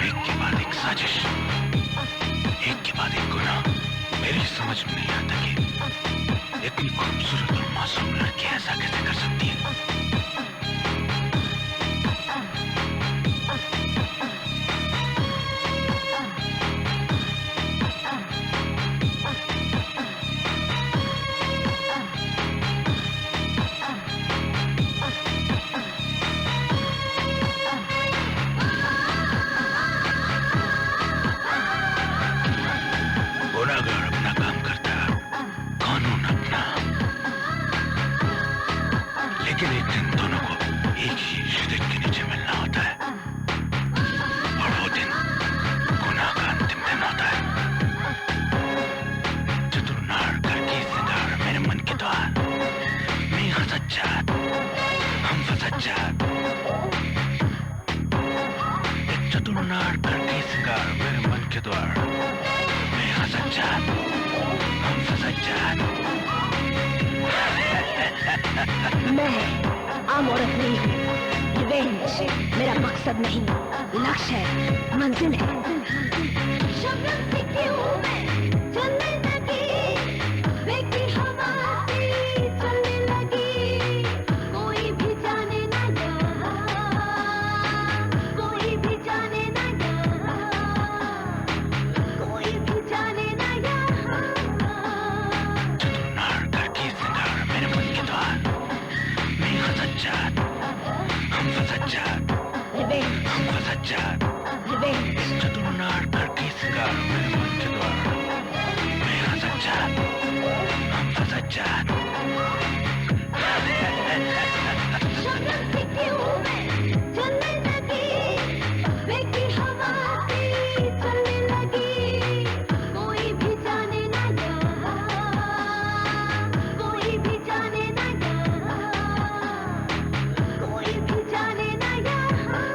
एक के बाद एक साजिश, एक के बाद एक गुनाह। मेरी समझ में नहीं आता कि इतनी खूबसूरत और मासूम लड़की ऐसा कैसे कर सकती है। गुनाहगार अपना काम करता, कानून अपना, लेकिन एक दिन दोनों को एक ही शिकत के नीचे मिलना होता है, और वो दिन गुनाह का अंतिम दिन होता है। चतुरनार करके सिंगार मेरे मन के द्वार, मैं हसज्जाद, हम फसज्जाद। एक चतुरनार करके सिंगार मेरे मन के द्वार, मैं हसज्जाद, हम फसज्जाद। मैं आम औरत नहीं हूँ। रिवेंज मेरा मकसद नहीं, लक्ष्य है, मंजिल है। शबनम से क्यों मैं चलने लगी, बेकी हवा से चलने लगी। कोई भी जाने ना यहाँ, कोई भी जाने ना यहाँ, कोई भी जाने ना यहाँ। चतुरनार करके सिंगार मेरे मन के द्वार, मैं हसज्जाद, हम फसज्जाद, हम फसज्जाद। रिवेंज चतुरनार करके सिंगार मेरे मन के द्वार, मैं हसज्जाद, हम फसज्जाद। शबनम से क्यों मैं चलने लगी, बेकी हवा से चलने लगी। कोई भी जाने ना यहाँ, कोई भी जाने ना यहाँ, कोई भी जाने ना यहाँ।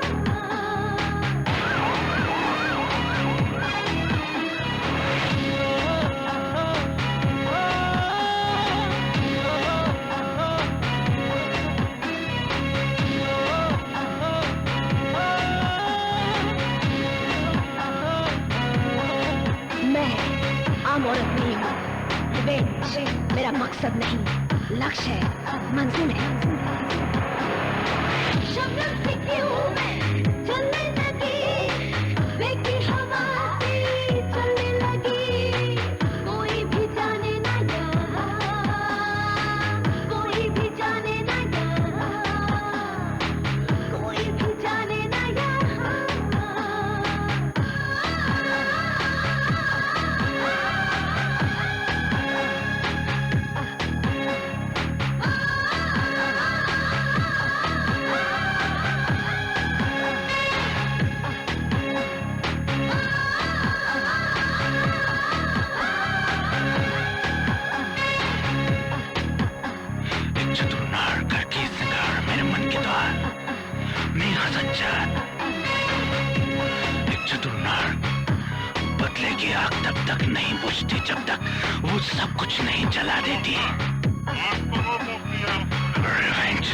मैं आम औरत नहीं हूँ। रिवेंज मेरा मकसद नहीं, लक्ष्य है, मंजिल है। शबनम से क्यों मैं चलने लगी, बेकी हवा से चलने लगी। कोई भी जाने ना यहाँ, कोई भी जाने ना यहाँ, कोई भी जाने ना यहाँ। एक चतुरनार करके सिंगार मेरे मन के द्वार, मैं हसज्जाद। एक चतुरनार बदले की आग तब तक नहीं बुझती जब तक वो सब कुछ नहीं जला देती। रिवेंज,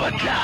बदला।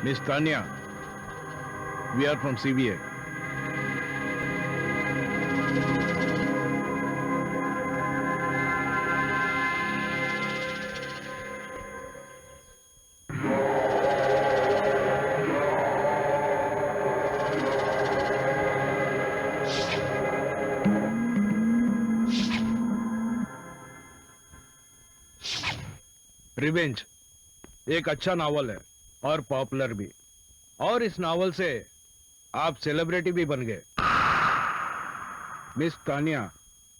Miss Tanya, we are from CBA. Revenge एक अच्छा नावल है और पॉपुलर भी, और इस नावल से आप सेलिब्रिटी भी बन गए। मिस तानिया,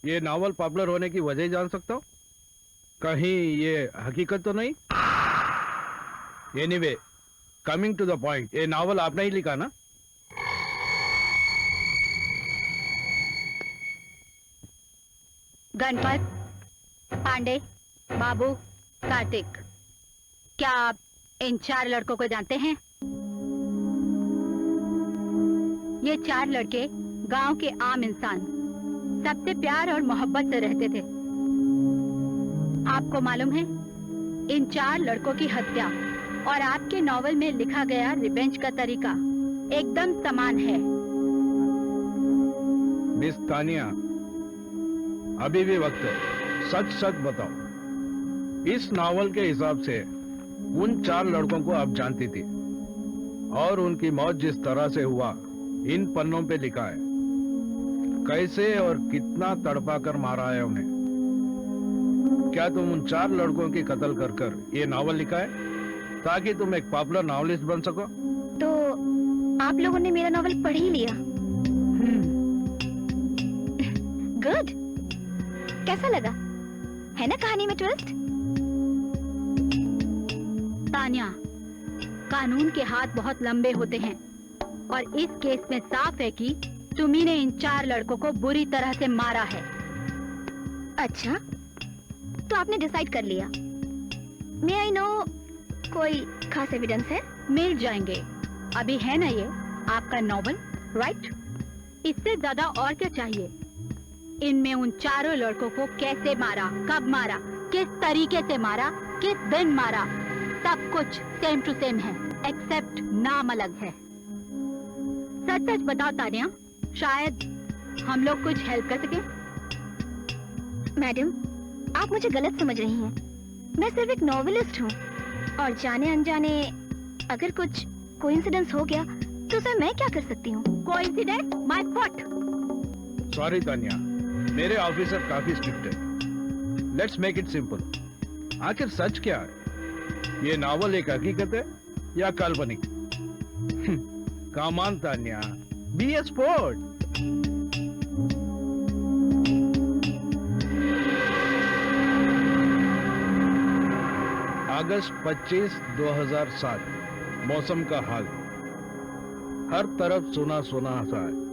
ये नावल पॉपुलर होने की वजह जान सकता हूँ? कहीं ये हकीकत तो नहीं? Anyway, coming to the point, ये नावल आपने ही लिखा ना? गणपत, पांडे, बाबू, कार्तिक, क्या आप इन 4 लड़कों को जानते हैं? ये 4 लड़के गांव के आम इंसान, सबसे प्यार और मोहब्बत से रहते थे। आपको मालूम है, इन 4 लड़कों की हत्या और आपके नॉवल में लिखा गया रिवेंज का तरीका एकदम समान है। मिस तानिया, अभी भी वक्त है, सच सच बताओ। इस नावल के हिसाब से उन 4 लड़कों को आप जानती थी और उनकी मौत जिस तरह से हुआ इन पन्नों पे लिखा है। कैसे और कितना तड़पा कर मारा है उन्हें? क्या तुम उन 4 लड़कों की कत्ल कर कर ये नावल लिखा है ताकि तुम एक पॉपुलर नॉवलिस्ट बन सको? तो आप लोगों ने मेरा नॉवल पढ़ ही लिया। गुड। कैसा लगा? है ना कहानी में ट्विस्ट? तानिया, कानून के हाथ बहुत लंबे होते हैं और इस केस में साफ है कि तुम्ही ने इन 4 लड़कों को बुरी तरह से मारा है। अच्छा, तो आपने डिसाइड कर लिया। मे आई नो कोई खास एविडेंस है? मिल जाएंगे। अभी है ना ये आपका नॉवल, राइट? इससे ज्यादा और क्या चाहिए? इनमें उन 4 लड़कों को कैसे मारा, कब मारा, किस तरीके से मारा, किस दिन मारा, सब कुछ सेम टू सेम है, एक्सेप्ट नाम अलग है। सच सच बताओ तानिया, शायद हम लोग कुछ हेल्प कर सके। मैडम, आप मुझे गलत समझ रही हैं। मैं सिर्फ एक नॉवेलिस्ट हूँ और जाने अनजाने अगर कुछ कोइंसिडेंस हो गया तो उसमें मैं क्या कर सकती हूँ? Coincidence? My fought. Sorry Tania, मेरे ऑफिसर काफी स्ट्रिक्ट है। Let's make it simple. आखिर सच क्या है? ये नावल एक हकीकत है या काल्पनिक? Come on Tania, be a sport. August 25, 2007। मौसम का हाल, हर तरफ सुना सुना सा है।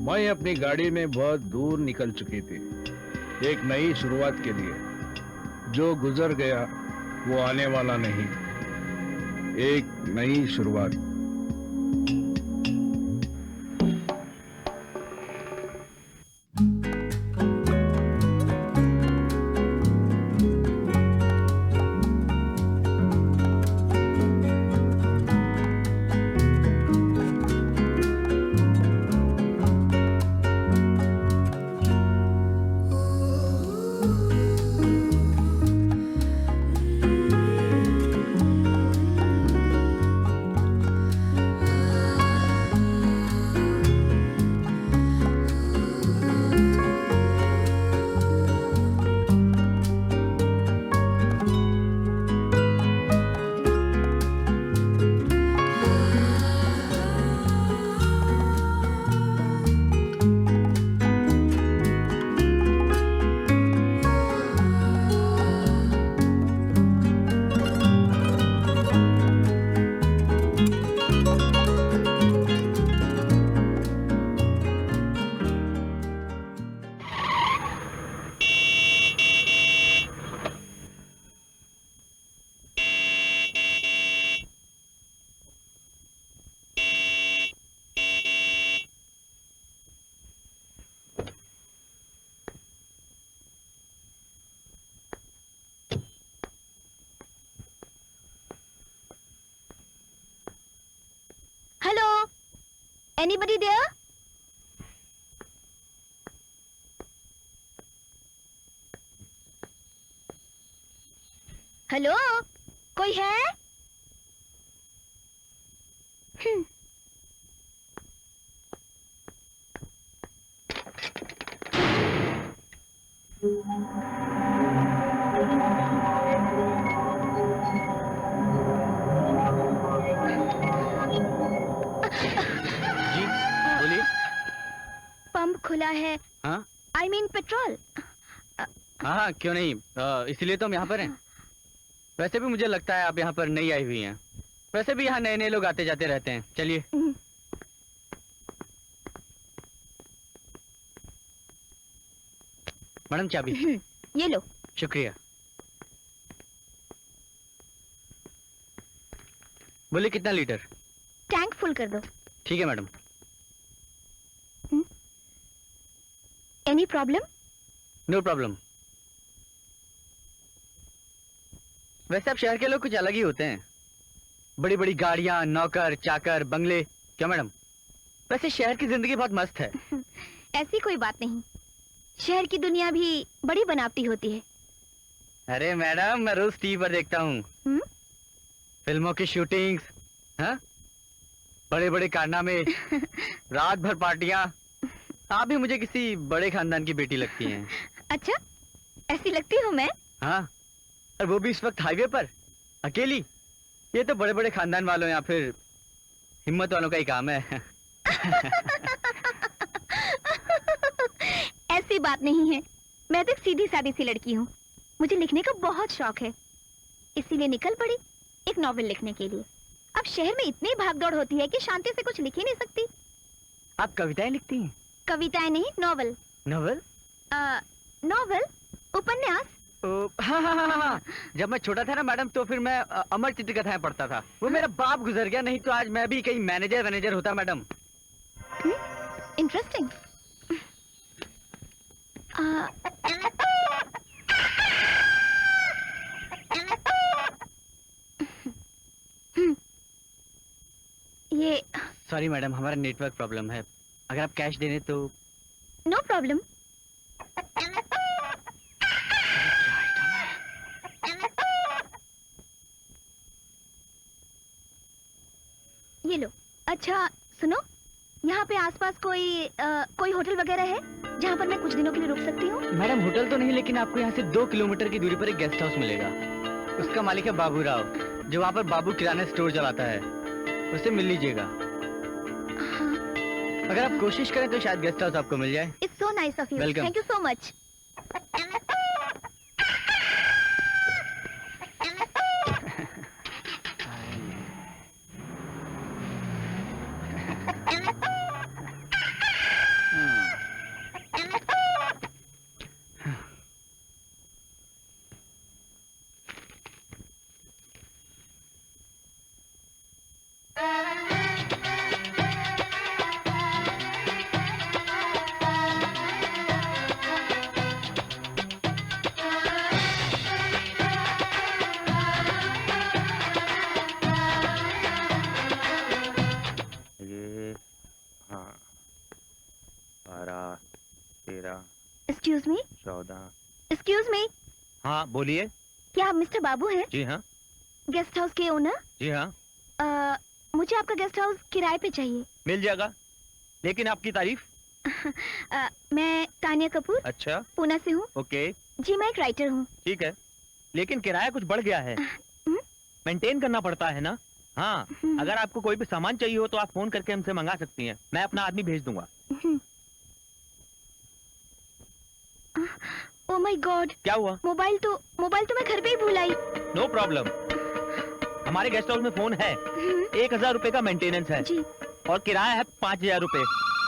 मैं अपनी गाड़ी में बहुत दूर निकल चुकी थी, एक नई शुरुआत के लिए। जो गुजर गया वो आने वाला नहीं, एक नई शुरुआत। Anybody there? हेलो, कोई है? I mean petrol. हाँ क्यों नहीं, इसीलिए तो हम यहाँ पर हैं। वैसे भी मुझे लगता है आप यहाँ पर नई आई हुई हैं। वैसे भी यहाँ नए नए लोग आते जाते रहते हैं। चलिए। मैडम चाबी। ये लो। शुक्रिया। बोलिए कितना लीटर? टैंक फुल कर दो। ठीक है madam. Any problem? No problem. वैसे आप शहर के लोग कुछ अलग ही होते हैं। बड़ी बड़ी गाड़ियां, नौकर चाकर, बंगले। क्या मैडम? वैसे शहर की जिंदगी बहुत मस्त है। ऐसी कोई बात नहीं, शहर की दुनिया भी बड़ी बनावटी होती है। अरे मैडम, मैं रोज टीवी पर देखता हूँ फिल्मों की शूटिंग्स, हाँ? बड़े बड़े कारनामे, रात भर पार्टियां। आप भी मुझे किसी बड़े खानदान की बेटी लगती हैं। अच्छा, ऐसी लगती हूँ मैं? हाँ, और वो भी इस वक्त हाईवे पर अकेली। ये तो बड़े बड़े खानदान वालों या फिर हिम्मत वालों का ही काम है। ऐसी बात नहीं है, मैं तो एक सीधी सादी सी लड़की हूँ। मुझे लिखने का बहुत शौक है, इसीलिए निकल पड़ी एक नॉवेल लिखने के लिए। अब शहर में इतनी भागदौड़ होती है कि शांति से कुछ लिख ही नहीं सकती। आप कविताएं लिखती हैं? कविताएं नहीं, नॉवेल। नॉवेल? नॉवेल, उपन्यास। हाँ हाँ हाँ हाँ। जब मैं छोटा था ना मैडम, तो फिर मैं अमर चित्र कथाएं पढ़ता था। वो मेरा बाप गुजर गया, नहीं तो आज मैं भी कहीं मैनेजर होता मैडम। इंटरेस्टिंग। ये सॉरी मैडम, हमारा नेटवर्क प्रॉब्लम है। अगर आप कैश दे दें तो। No problem. ये लो। अच्छा सुनो, यहाँ पे आसपास कोई होटल वगैरह है जहाँ पर मैं कुछ दिनों के लिए रुक सकती हूँ? मैडम होटल तो नहीं, लेकिन आपको यहाँ से 2 किलोमीटर की दूरी पर एक गेस्ट हाउस मिलेगा। उसका मालिक है बाबू राव, जो वहाँ पर बाबू किराना स्टोर चलाता है। उससे मिल लीजिएगा। हाँ। अगर आप कोशिश करें तो शायद गेस्ट हाउस आपको मिल जाए। It's so nice of you. Welcome. Thank you so much. Excuse me. 14। Excuse me. हाँ बोलिए। क्या आप मिस्टर बाबू हैं? जी हाँ। गेस्ट हाउस के ओनर? जी हाँ। मुझे आपका गेस्ट हाउस किराए पे चाहिए। मिल जाएगा, लेकिन आपकी तारीफ? मैं तानिया कपूर। अच्छा। पूना से हूँ। ओके। जी मैं एक राइटर हूँ। ठीक है, लेकिन किराया कुछ बढ़ गया है। मेंटेन करना पड़ता है ना। हाँ, अगर आपको कोई भी सामान चाहिए हो तो आप फोन करके हमसे मंगा सकती हैं। मैं अपना आदमी भेज दूंगा। Oh my God. क्या हुआ? मोबाइल तो मैं घर पे ही भूल आई। नो प्रॉब्लम, हमारे गेस्ट हाउस में फोन है। 1000 रुपए का मेंटेनेंस है जी। और किराया है 5000 रुपए,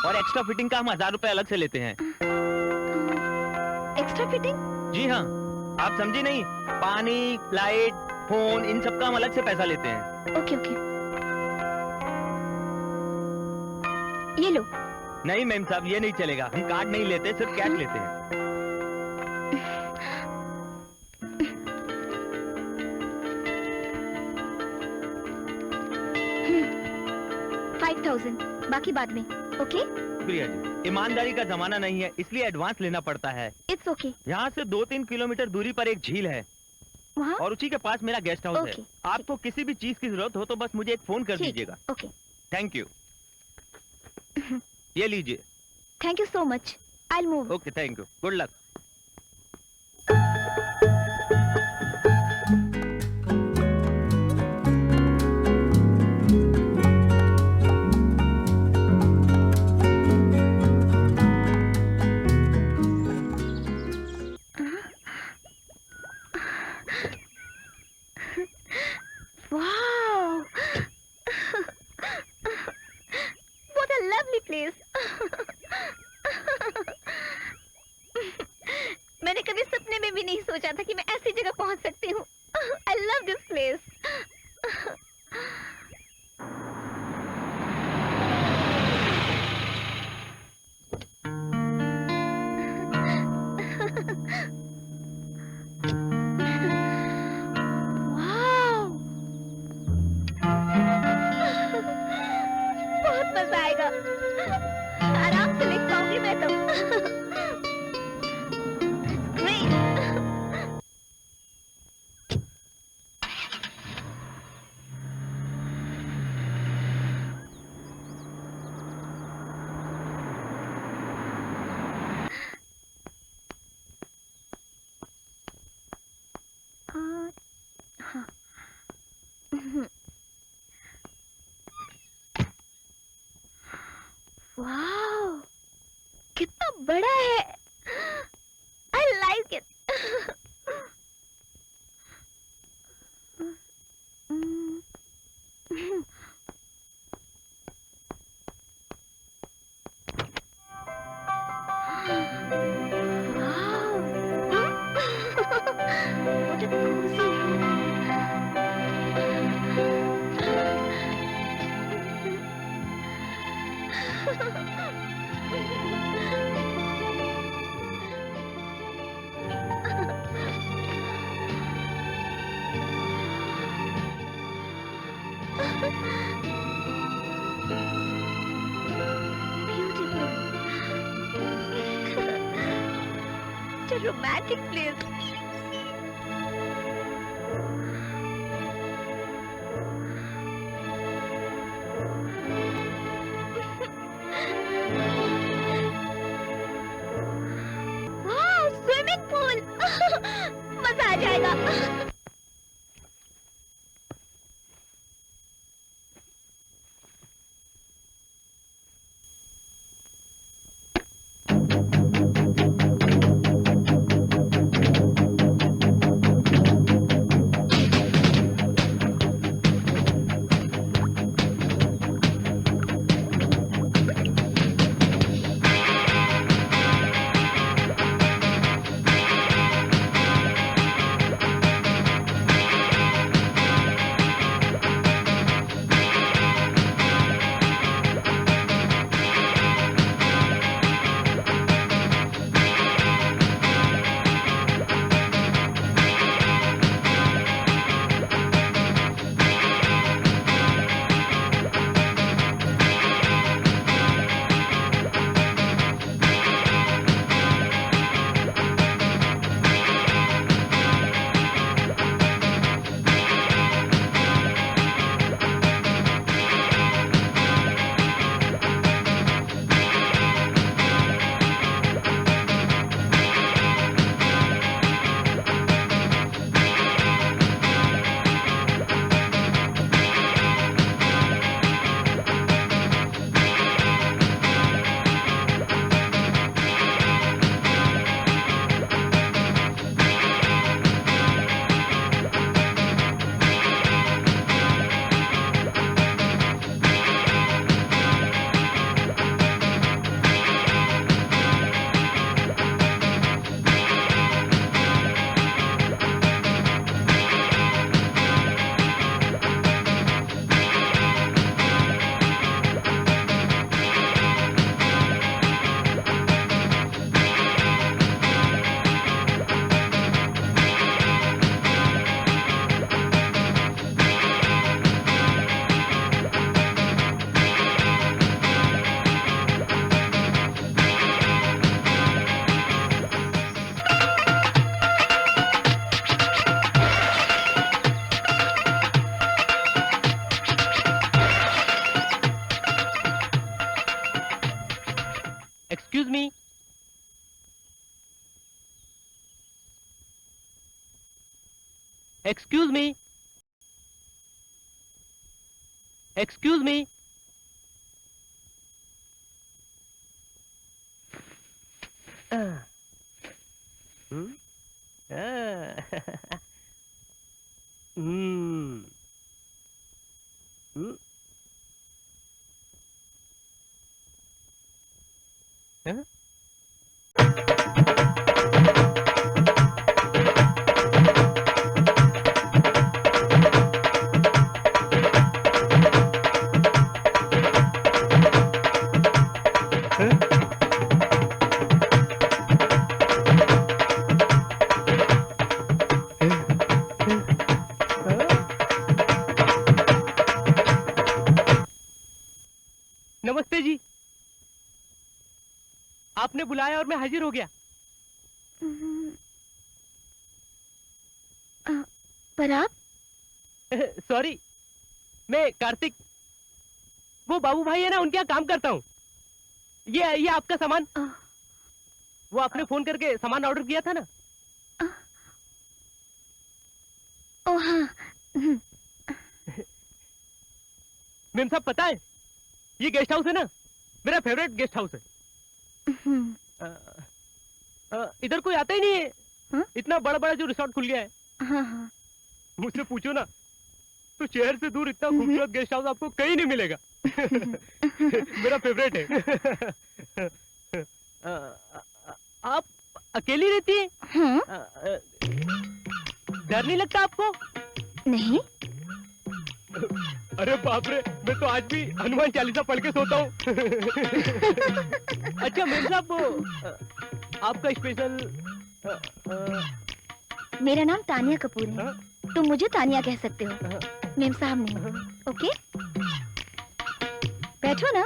और एक्स्ट्रा फिटिंग का हम 1000 रुपए अलग से लेते हैं। Extra fitting? जी हाँ, आप समझी नहीं? पानी, लाइट, फोन, इन सब का हम अलग से पैसा लेते हैं। Okay okay. ये लो। नहीं मैम साहब, ये नहीं चलेगा। हम कार्ड नहीं लेते, सिर्फ कैश लेते हैं। $5000 बाकी बाद में। ओके? शुक्रिया जी। ईमानदारी का जमाना नहीं है, इसलिए एडवांस लेना पड़ता है। It's okay. यहाँ से 2-3 किलोमीटर दूरी पर एक झील है, वहाँ? और उसी के पास मेरा गेस्ट हाउस है। ओके, आपको किसी भी चीज की जरूरत हो तो बस मुझे एक फोन कर ठीक, दीजिएगा। ओके। Thank you. ये लीजिए। Thank you so much. I will move. Okay, thank you. Good luck. Wow! What a lovely place. मैंने कभी सपने में भी नहीं सोचा था कि मैं ऐसी जगह पहुंच सकती हूँ. I love this place. Wow! बहुत मजा आएगा. आराम से लिख पाऊंगी मैं तो. Great. हाँ. वाह, कितना बड़ा है. I like it. What a cozy It's a romantic place. Wow, swimming pool. मजा आ जाएगा. Excuse me. Excuse me. Excuse me. Hmm. आपने बुलाया और मैं हाजिर हो गया। पर आप? सॉरी, मैं कार्तिक, वो बाबू भाई है ना, उनके यहाँ काम करता हूँ। ये आपका सामान। वो आपने फोन करके सामान ऑर्डर किया था ना। ओ हाँ। मेम साहब पता है, ये गेस्ट हाउस है ना, मेरा फेवरेट गेस्ट हाउस है। इधर कोई आता ही नहीं है। हाँ? इतना बड़ा बड़ा जो रिसोर्ट खुल गया है। हाँ हाँ। मुझसे पूछो ना, तो शहर से दूर इतना खूबसूरत गेस्ट हाउस आपको कहीं नहीं मिलेगा। मेरा फेवरेट है। आप अकेली रहती है? हाँ? डर नहीं लगता आपको? नहीं। अरे बाप रे, मैं तो आज भी हनुमान चालीसा पढ़ के सोता हूँ। अच्छा मेम साहब, वो आपका स्पेशल। मेरा नाम तानिया कपूर है। हाँ? तुम मुझे तानिया कह सकते हो, मेम साहब नहीं। ओके, बैठो ना।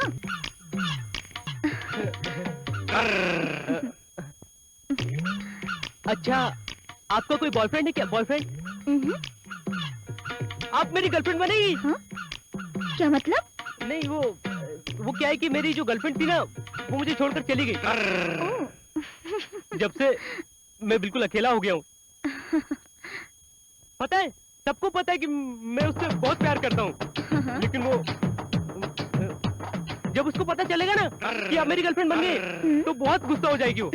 अच्छा, आपका कोई बॉयफ्रेंड है क्या? बॉयफ्रेंड? आप मेरी गर्लफ्रेंड बनेगी? हाँ? क्या मतलब? नहीं, वो क्या है कि मेरी जो गर्लफ्रेंड थी ना, वो मुझे छोड़कर चली गई। जब से मैं बिल्कुल अकेला हो गया हूँ। पता है, सबको पता है कि मैं उससे बहुत प्यार करता हूँ, लेकिन वो जब उसको पता चलेगा ना कि आप मेरी गर्लफ्रेंड बन गई, तो बहुत गुस्सा हो जाएगी वो।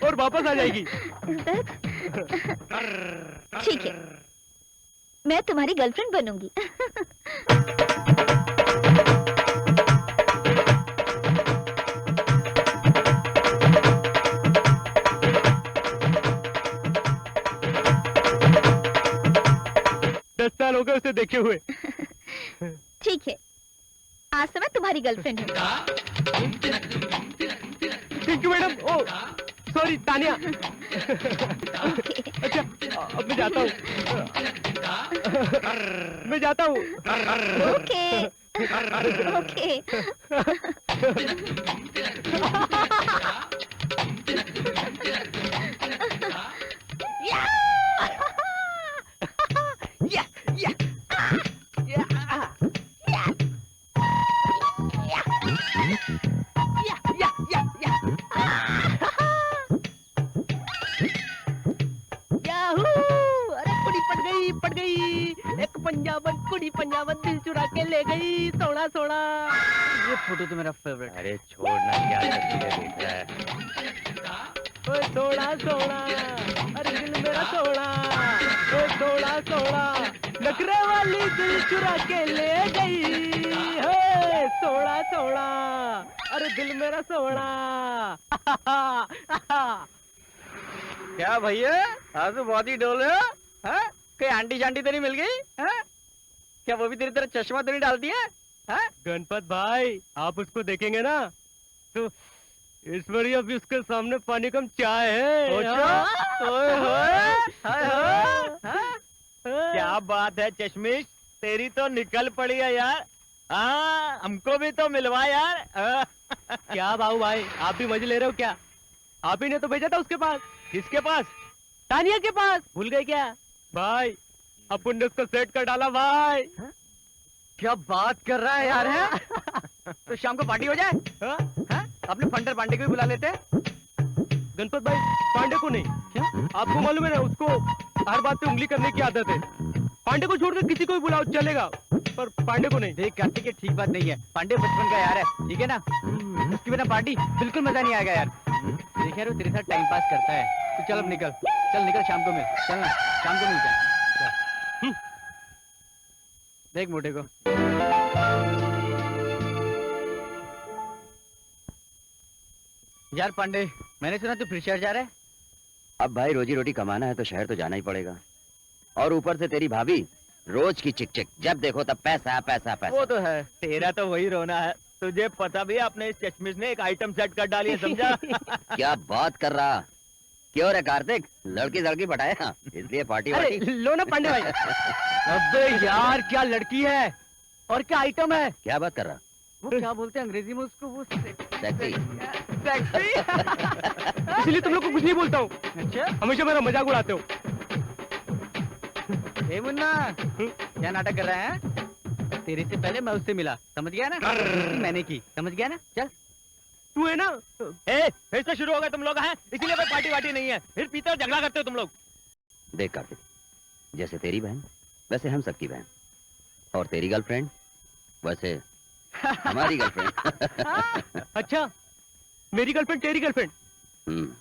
और वापस आ जाएगी। ठीक है, मैं तुम्हारी गर्लफ्रेंड बनूंगी। साल हो गए उसे देखे हुए। ठीक है, आज से मैं तुम्हारी गर्लफ्रेंड हूँ। Thank you madam. Oh sorry Tania. अच्छा, अब मैं जाता हूँ। मैं जाता हूँ। Okay okay. अरे कुड़ी पड़ गई। एक पंजाबन कुड़ी पंजाबन दिल चुरा के ले गई। सोना सोना। ये फोटो तो मेरा फेवरेट। अरे छोड़ना, क्या करती है, देख रहा है। ओए सोना सोना, अरे दिल मेरा सोना। ओए सोना सोना, नखरे वाली दिल चुरा के ले गई। हे सोना सोना, अरे दिल मेरा सोना। क्या भैया, आज तो बहुत ही डोल है। कहीं आंटी जांटी तो नहीं मिल गई? क्या वो भी तेरी तरह चश्मा तो नहीं डालती है? गणपत भाई, आप उसको देखेंगे ना तो ईश्वरीय भी उसके सामने पानी कम चाय है। क्या बात है चश्मिश, तेरी तो निकल पड़ी है यार। हाँ, हमको भी तो मिलवा यार। क्या बाबू भाई, आप भी मजे ले रहे हो क्या? आप ही ने तो भेजा था उसके पास। किसके पास? तानिया के पास। भूल गए क्या भाई? अपन ने उसको सेट कर डाला भाई। क्या बात कर रहा है यार, है? तो शाम को पार्टी हो जाए। अपने फंडर पांडे को भी बुला लेते हैं। गणपत भाई, पांडे को नहीं। क्या? आपको मालूम है ना, उसको हर बात पे उंगली करने की आदत है। पांडे को छोड़कर किसी को भी बुलाओ चलेगा, पर पांडे को नहीं। देख कार्तिक, ये ठीक बात नहीं है। पांडे बचपन का यार है, ठीक है ना? उसके बिना पार्टी बिल्कुल मजा नहीं आएगा यार। देख यार, वो तेरे साथ टाइम पास करता है। तो चल अब निकल, चल निकल, शाम को मिल। चल ना, शाम को मिलते हैं। देख मोटे को। यार पांडे, मैंने सुना तू फिर शहर जा रहा है। अब भाई रोजी रोटी कमाना है तो शहर तो जाना ही पड़ेगा। और ऊपर से तेरी भाभी रोज की चिक चिक, जब देखो तब पैसा पैसा पैसा। वो तो है, तेरा तो वही रोना है। तुझे पता भी है, अपने इस चश्मिश ने एक आइटम सेट कर डाली है, समझा? क्या बात कर रहा, क्यों रे कार्तिक, लड़की लड़की बताया इसलिए पार्टी अरे वार्टी। लो ना पांडे भाई। अबे यार, क्या लड़की है और क्या आइटम है। क्या बात कर रहा? वो क्या बोलते हैं अंग्रेजी में उसको, वो टैक्सी। टैक्सी। इसलिए तुम लोग को कुछ नहीं बोलता हूँ, अच्छा हमेशा मेरा मजाक उड़ाते हो। ए मुन्ना, क्या नाटक कर रहा है? तेरे से पहले मैं उससे मिला, समझ गया ना? मैंने की, समझ गया ना? चल। तू है ना, फिर से शुरू हो गए तुम लोग हैं, इसीलिए कोई पार्टी वार्टी नहीं है, फिर पीते और झगड़ा करते हो तुम लोग। देख कार्तिक, जैसे तेरी बहन वैसे हम सबकी बहन, और तेरी गर्लफ्रेंड वैसे हमारी गर्लफ्रेंड। अच्छा, मेरी गर्लफ्रेंड तेरी गर्लफ्रेंड,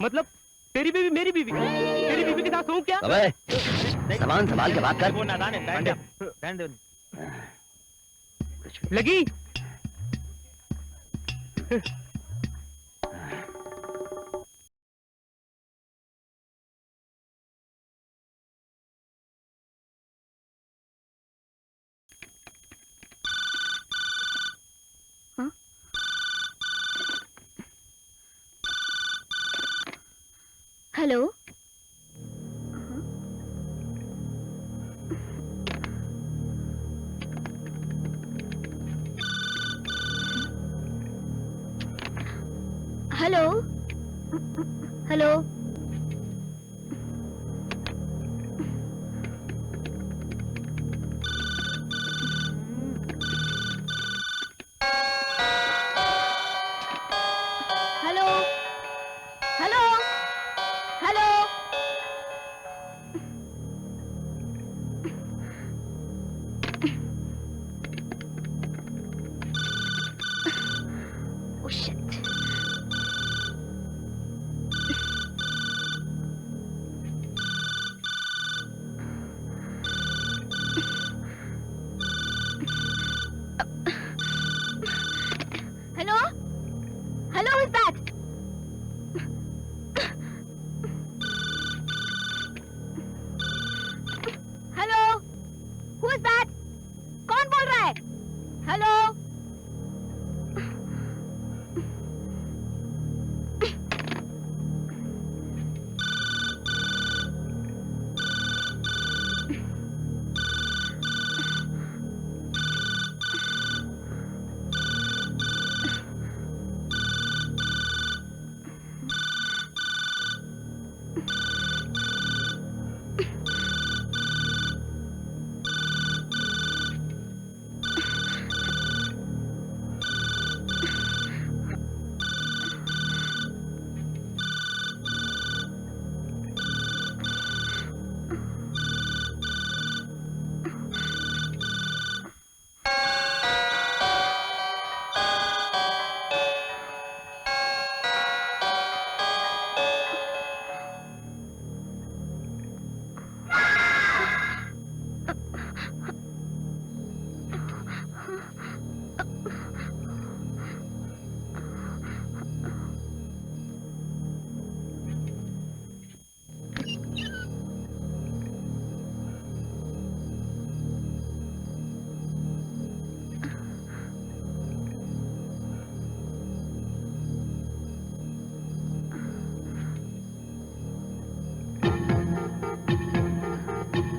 मतलब तेरी बीवी मेरी बीवी, तेरी बीवी के साथ सोऊं क्या? अबे सामान संभाल के बात कर। वो नादान है, रहने दो। कुछ भी। लगी। Hello. Hello. Hello. Hello. Hello. Hello. Oh shit. Hello? Hello, who's that? Hello, who is that? कौन बोल रहा है? हेलो?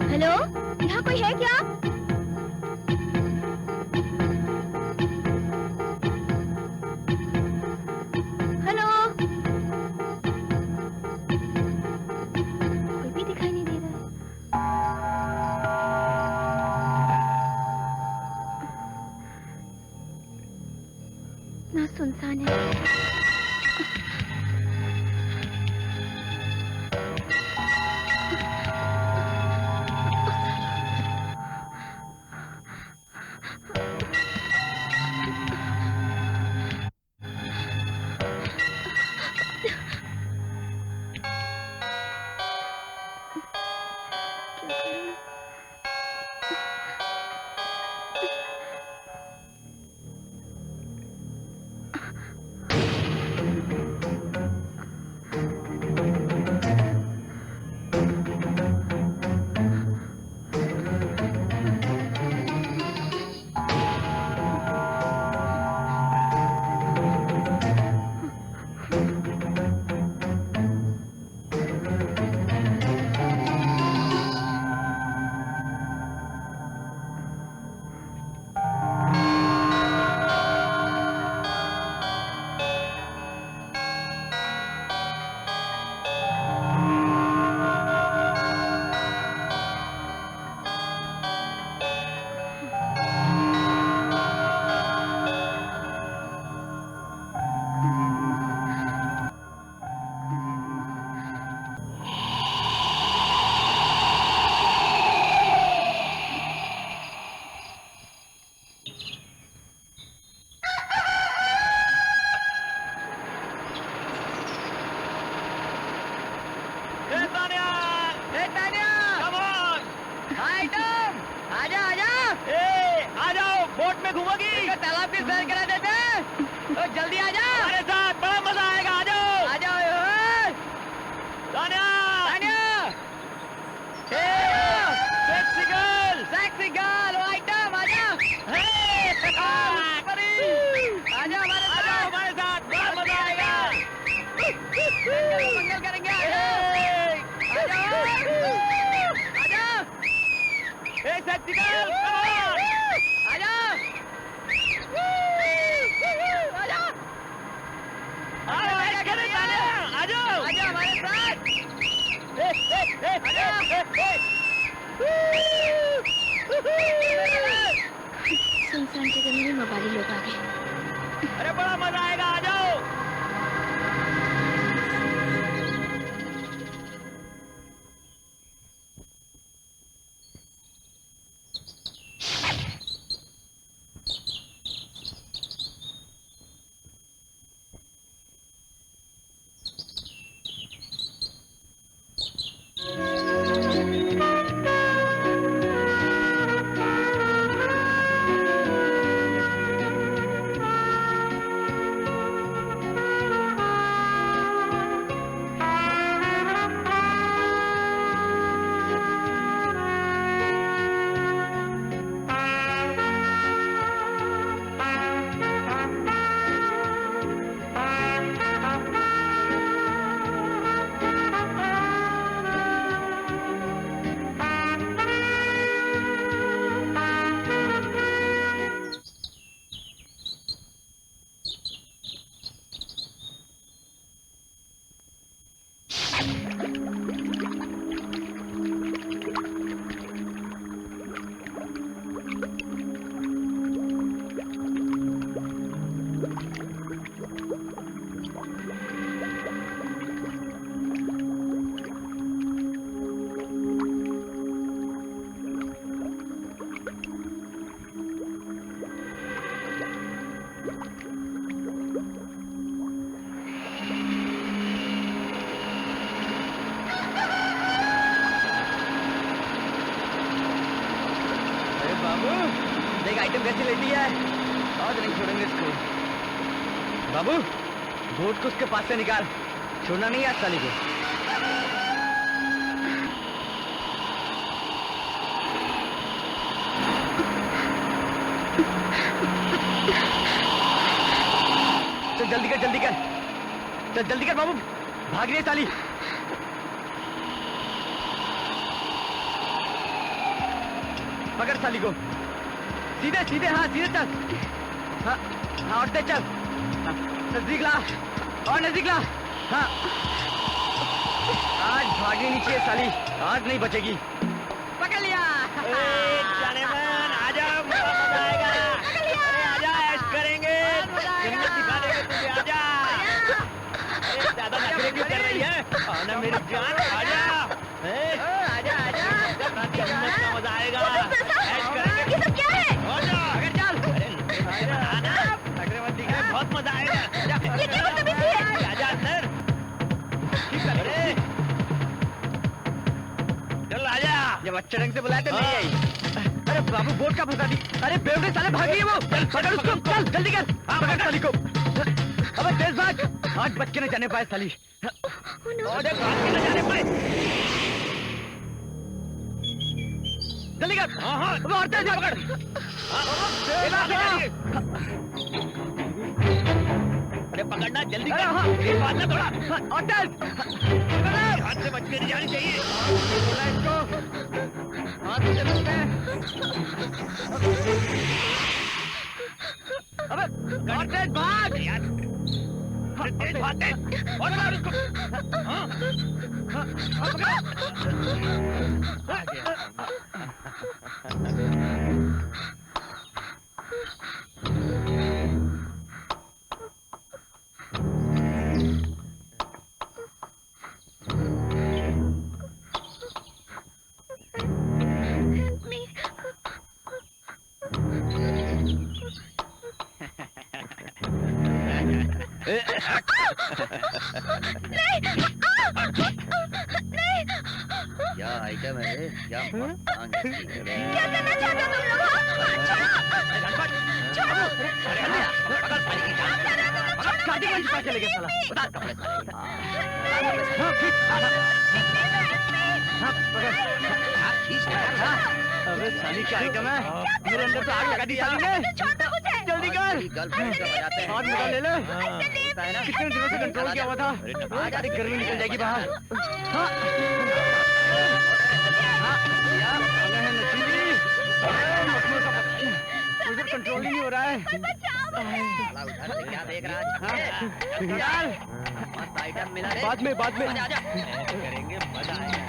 हेलो, यहाँ कोई है क्या? हेलो, कोई भी दिखाई नहीं दे रहा है। ना सुनसान है। जल्दी आ जाओ हमारे साथ, बड़ा मजा आएगा। आ जाओ आ जाओ। Tanya Tanya, sexy girl item, आ जाओ। आ जाओ हमारे साथ, बड़ा मजा आएगा। मंगल करेंगे। आ जाओ आ जाओ। सेक्सी गर्ल, आ जाओ आ जाओ। आ जाओ हमारे साथ। सुनसान जगह में मोबाइल लोग आ गए। अरे बड़ा मजा आएगा, आ जाओ। देख आइटम कैसे लेती है, आज नहीं छोड़ेंगे इसको। बाबू बोट को उसके पास से निकाल, छोड़ना नहीं है आज साली को। चल जल्दी कर जल्दी कर, चल जल्दी कर बाबू, भाग रही है साली। पकड़ साली को, सीधे सीधे, हाँ सीधे चल, हाँ हाँ उठते चल, नजदीक ला और नजदीक ला, हाँ। आज भागनी नहीं चाहिए साली, आज नहीं बचेगी। पकड़ लिया। जाने मन, आजा मजा आएगा। अरे आजा, ऐश करेंगे, जन्नत दिखा देंगे तुझे, आजा। अरे ज्यादा नखरे क्यों कर रही है, आना मेरी जान, आजा। आजा आजा, जन्नत का मजा आएगा, ऐश करेंगे। ये सब क्या है? अगर चल, अरे आना, नखरे मत दिखा, बहुत मजा आएगा। ये क्या बदतमीजी है? आजा अंदर, अरे चल आजा। जब अच्छे ढंग से बुलाया तो नहीं आई। अरे बाबू बोट का फंसा दी। अरे बेवड़े साले भाग रही है वो, चल पकड़ उसको, चल जल्दी कर, पकड़ साली को। अबे तेज भाग, आज बच के न जाने पाए साली, और भाग के न जाने पाए। जल्दी कर, अबे और तेज पकड़। अरे पकड़ना जल्दी कर, एक बात ना थोड़ा, और तेज, हाथ से बच के नहीं जानी चाहिए। बोला इसको, हाथ से लगता है। अबे और तेज भाग यार, तेज भाग तेज, और मार उसको। क्या आइटम है, क्या क्या करना चाहते हो तुम लोग? छोड़ो, छोड़ो, शादी में छुपा के ले गया साला। बता कपड़े साले। हाँ, पकड़। अबे साली क्या आइटम है? मेरे अंदर तो आग लगा दी साली ने। जल्दी कर। गर्लफ्रेंड का बजाते हैं। हाथ निकाल ले ले। कितने दिनों से कंट्रोल किया हुआ था? अरे गर्मी निकल जाएगी बाहर। हाँ। मुझे कंट्रोल ही नहीं हो रहा है। उधर से क्या देख रहा है? मस्त आइटम मिला रे। बाद में आजा करेंगे, मजा आएगा।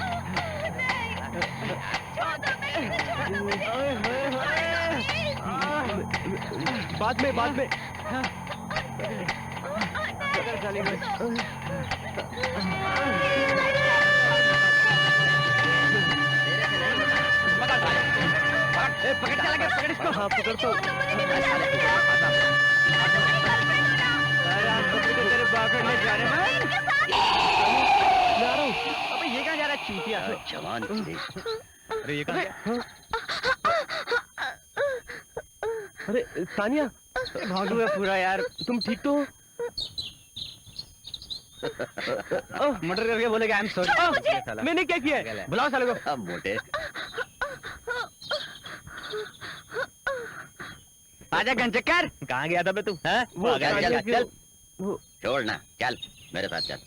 बाद में पकड़ चला गया, पकड़ इसको। हाँ पकड़ तो। तेरे बॉयफ्रेंड ने जा रहे हैं। जा रहा हूँ। अबे ये कहाँ जा रहा है चूतिया? जवान चीज़। अरे ये कहाँ गया? अरे तानिया भाग गया पूरा यार। तुम ठीक तो हो? मर्डर करके बोलेगा आई एम सॉरी। मैंने क्या किया है? बुलाओ साले को। अब मोटे आजा गंजकर। कहाँ गया था बे तू? वो चल वो छोड़ ना, चल मेरे साथ चल।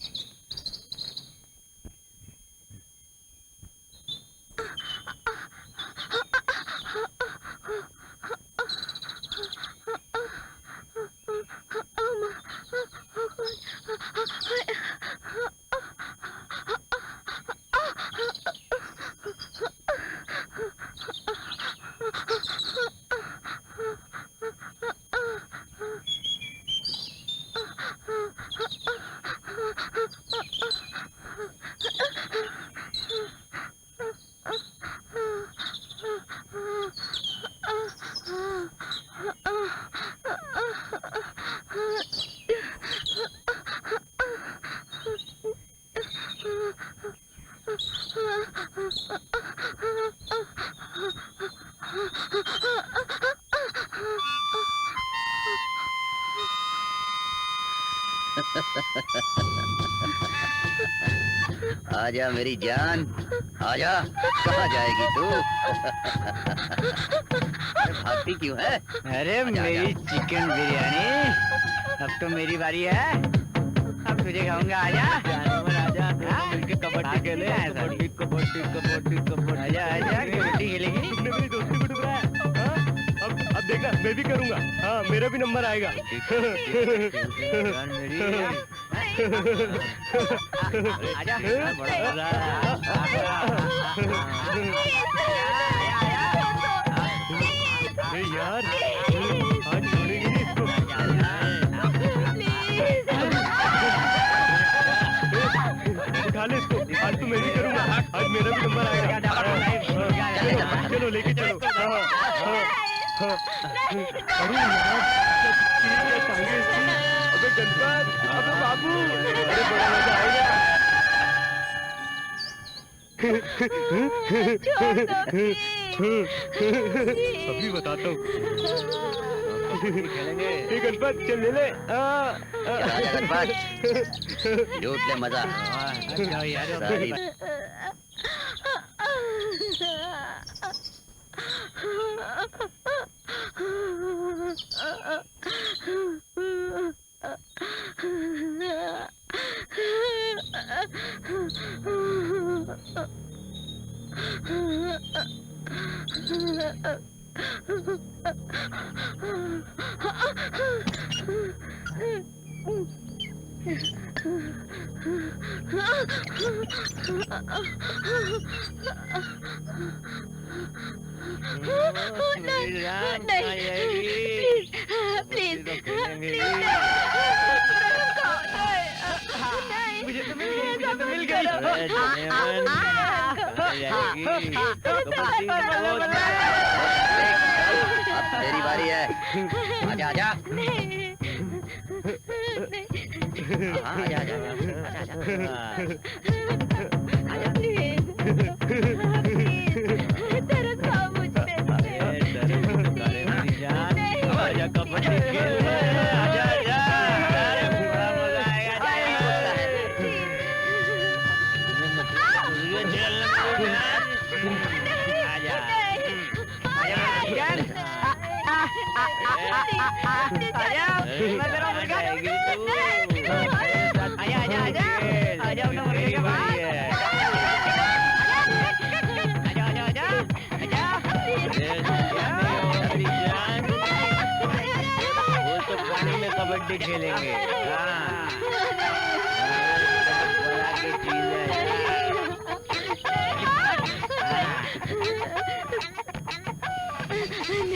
आजा मेरी जान, आजा। कहाँ जाएगी तू? भागती क्यों है? अरे आजा, मेरी आजा। चिकन बिरयानी, अब तो मेरी बारी है। अब तुझे खाऊंगा। आजा आजा। मिलके कबड्डी खेले। कबड्डी कबड्डी कबड्डी कबड्डी। आजा आजा, कबड्डी खेलेगी। तुमने मेरी दोस्ती को ठुकराया। हाँ? अब देखना मैं भी करूंगा। हाँ मेरा भी नंबर आएगा। आजा अरे यार आज छोड़ेगी नहीं इसको। उठा ले इसको। आज तो मैं भी करूंगा। आज मेरा भी नंबर आएगा। चलो लेके चलो। अरे यार अबे गणपत, अबे बाबू, अरे बड़ा मजा आएगा। अभी बताता हूँ। ये गणपत चल ले ले। लूट ले मजा। सारी मुझे तो मिल गई। अब तेरी बारी है। आजा आजा। हाँ, आजा आजा आजा तरस खाओ मुझ पे। आजा कबड्डी खेल। आजा आजा। मैं तेरा मुर्गा आजा आजा आजा आजा अपना मुर्गे के पास आजा आजा आजा वो तो पानी में कबड्डी खेलेंगे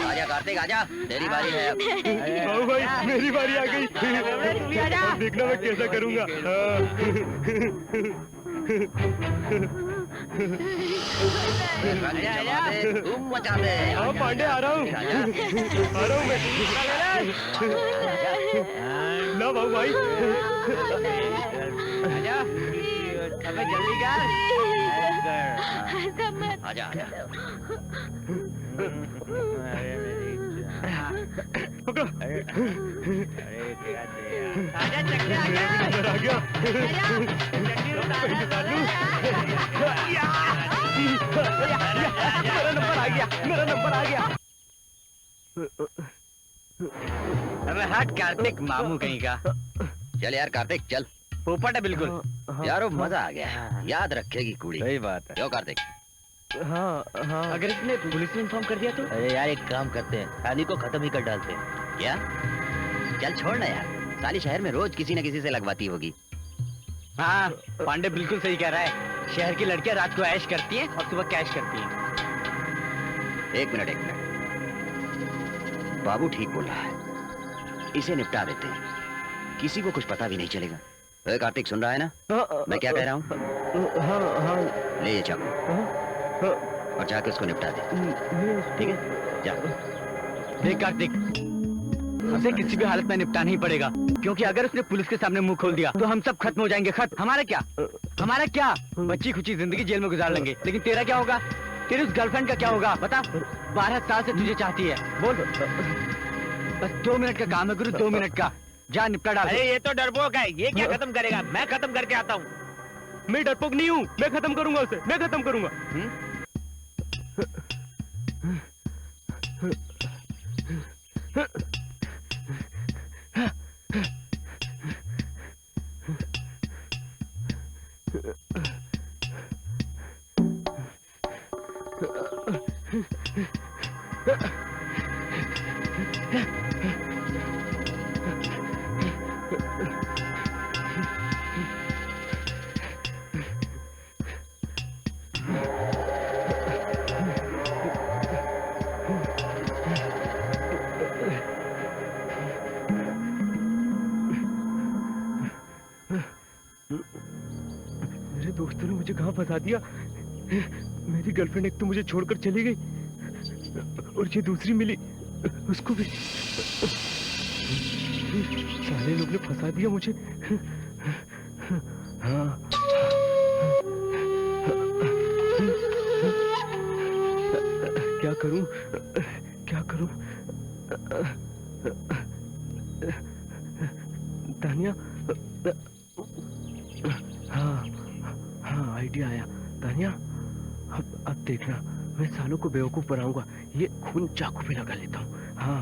आजा कार्तिक आजा, तेरी बारी है अब। भाई मेरी बारी आ गई। देखना मैं कैसा करूँगा। तुम मचा दे। हाँ पांडे आ रहा हूँ मैं। ना भाऊ भाई। आजा अबे जल्दी कर आजा आजा। पकड़ो। आजा चक्कर आजा आ गया। मेरा नंबर आ गया। अबे हट कार्तिक मामू कहीं का। चल यार कार्तिक चल। पोपट है बिल्कुल। यार वो मजा आ गया, याद रखेगी कुड़ी। सही बात है। क्यों कार्तिक? हाँ हाँ। अगर इसने पुलिस में इन्फॉर्म कर दिया तो? अरे यार एक काम करते हैं, शादी को खत्म ही कर डालते हैं। क्या? चल छोड़ ना यार, साली शहर में रोज किसी न किसी से लगवाती होगी। हाँ पांडे बिल्कुल सही कह रहा है। शहर की लड़कियां रात को ऐश करती हैं और सुबह कैश करती हैं। एक मिनट बाबू ठीक बोल रहा है, इसे निपटा देते हैं, किसी को कुछ पता भी नहीं चलेगा। अरे कार्तिक सुन रहा है ना मैं क्या कह रहा हूँ? हाँ ले ये चाकू और जाके उसको निपटा दे, ठीक है? जा। देख कार्तिक, उसे किसी भी हालत में निपटाना ही पड़ेगा, क्योंकि अगर उसने पुलिस के सामने मुंह खोल दिया तो हम सब खत्म हो जाएंगे। खत्म। हमारा क्या बच्ची खुची जिंदगी जेल में गुजार लेंगे, लेकिन तेरा क्या होगा? तेरी उस गर्लफ्रेंड का क्या होगा बता? 12 साल से तुझे चाहती है। बोल। बस 2 मिनट का काम है गुरु, 2 मिनट का। जा निपटा डाल। अरे ये तो डरपोक है, ये क्या खत्म करेगा? मैं खत्म करके आता हूँ। मैं डरपोक नहीं हूँ, मैं खत्म करूंगा उसे, मैं खत्म करूंगा। मेरे दोस्तों ने मुझे कहाँ फंसा दिया? मेरी गर्लफ्रेंड एक तो मुझे छोड़कर चली गई और ये दूसरी मिली, उसको भी सारे लोग ने फंसा दिया मुझे। हाँ क्या करूं? तानिया, हाँ आइडिया आया। तानिया अब देखना, मैं सालों को बेवकूफ बनाऊंगा। ये खून चाकू पे लगा लेता हूँ। हाँ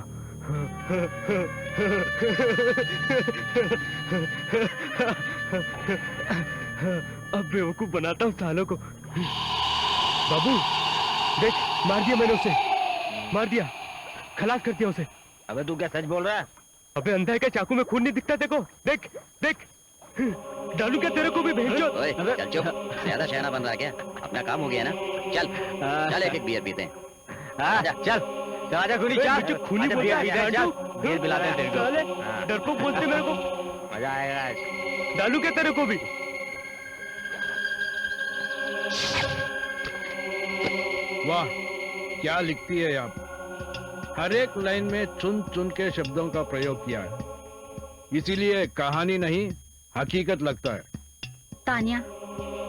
अब बेवकूफ बनाता हूँ सालों को। बाबू देख, मार दिया मैंने उसे, मार दिया, खलास कर दिया उसे। अबे तू क्या सच बोल रहा है? अबे अंधा है क्या? चाकू में खून नहीं दिखता देखो? देख डालू क्या तेरे को भी? भेज दो। ओए चल चुप, ज्यादा शहना बन रहा क्या? अपना काम हो गया ना, चल एक बियर पीते हैं। चल आजा खूनी, चल खूनी बोलता है, बियर पिलाते हैं तेरे को। डरपोक बोलते मेरे को। मजा आएगा। डालू क्या तेरे को भी? वाह क्या लिखती है आप! हर एक लाइन में चुन चुन के शब्दों का प्रयोग किया है, इसीलिए कहानी नहीं हकीकत लगता है। तानिया,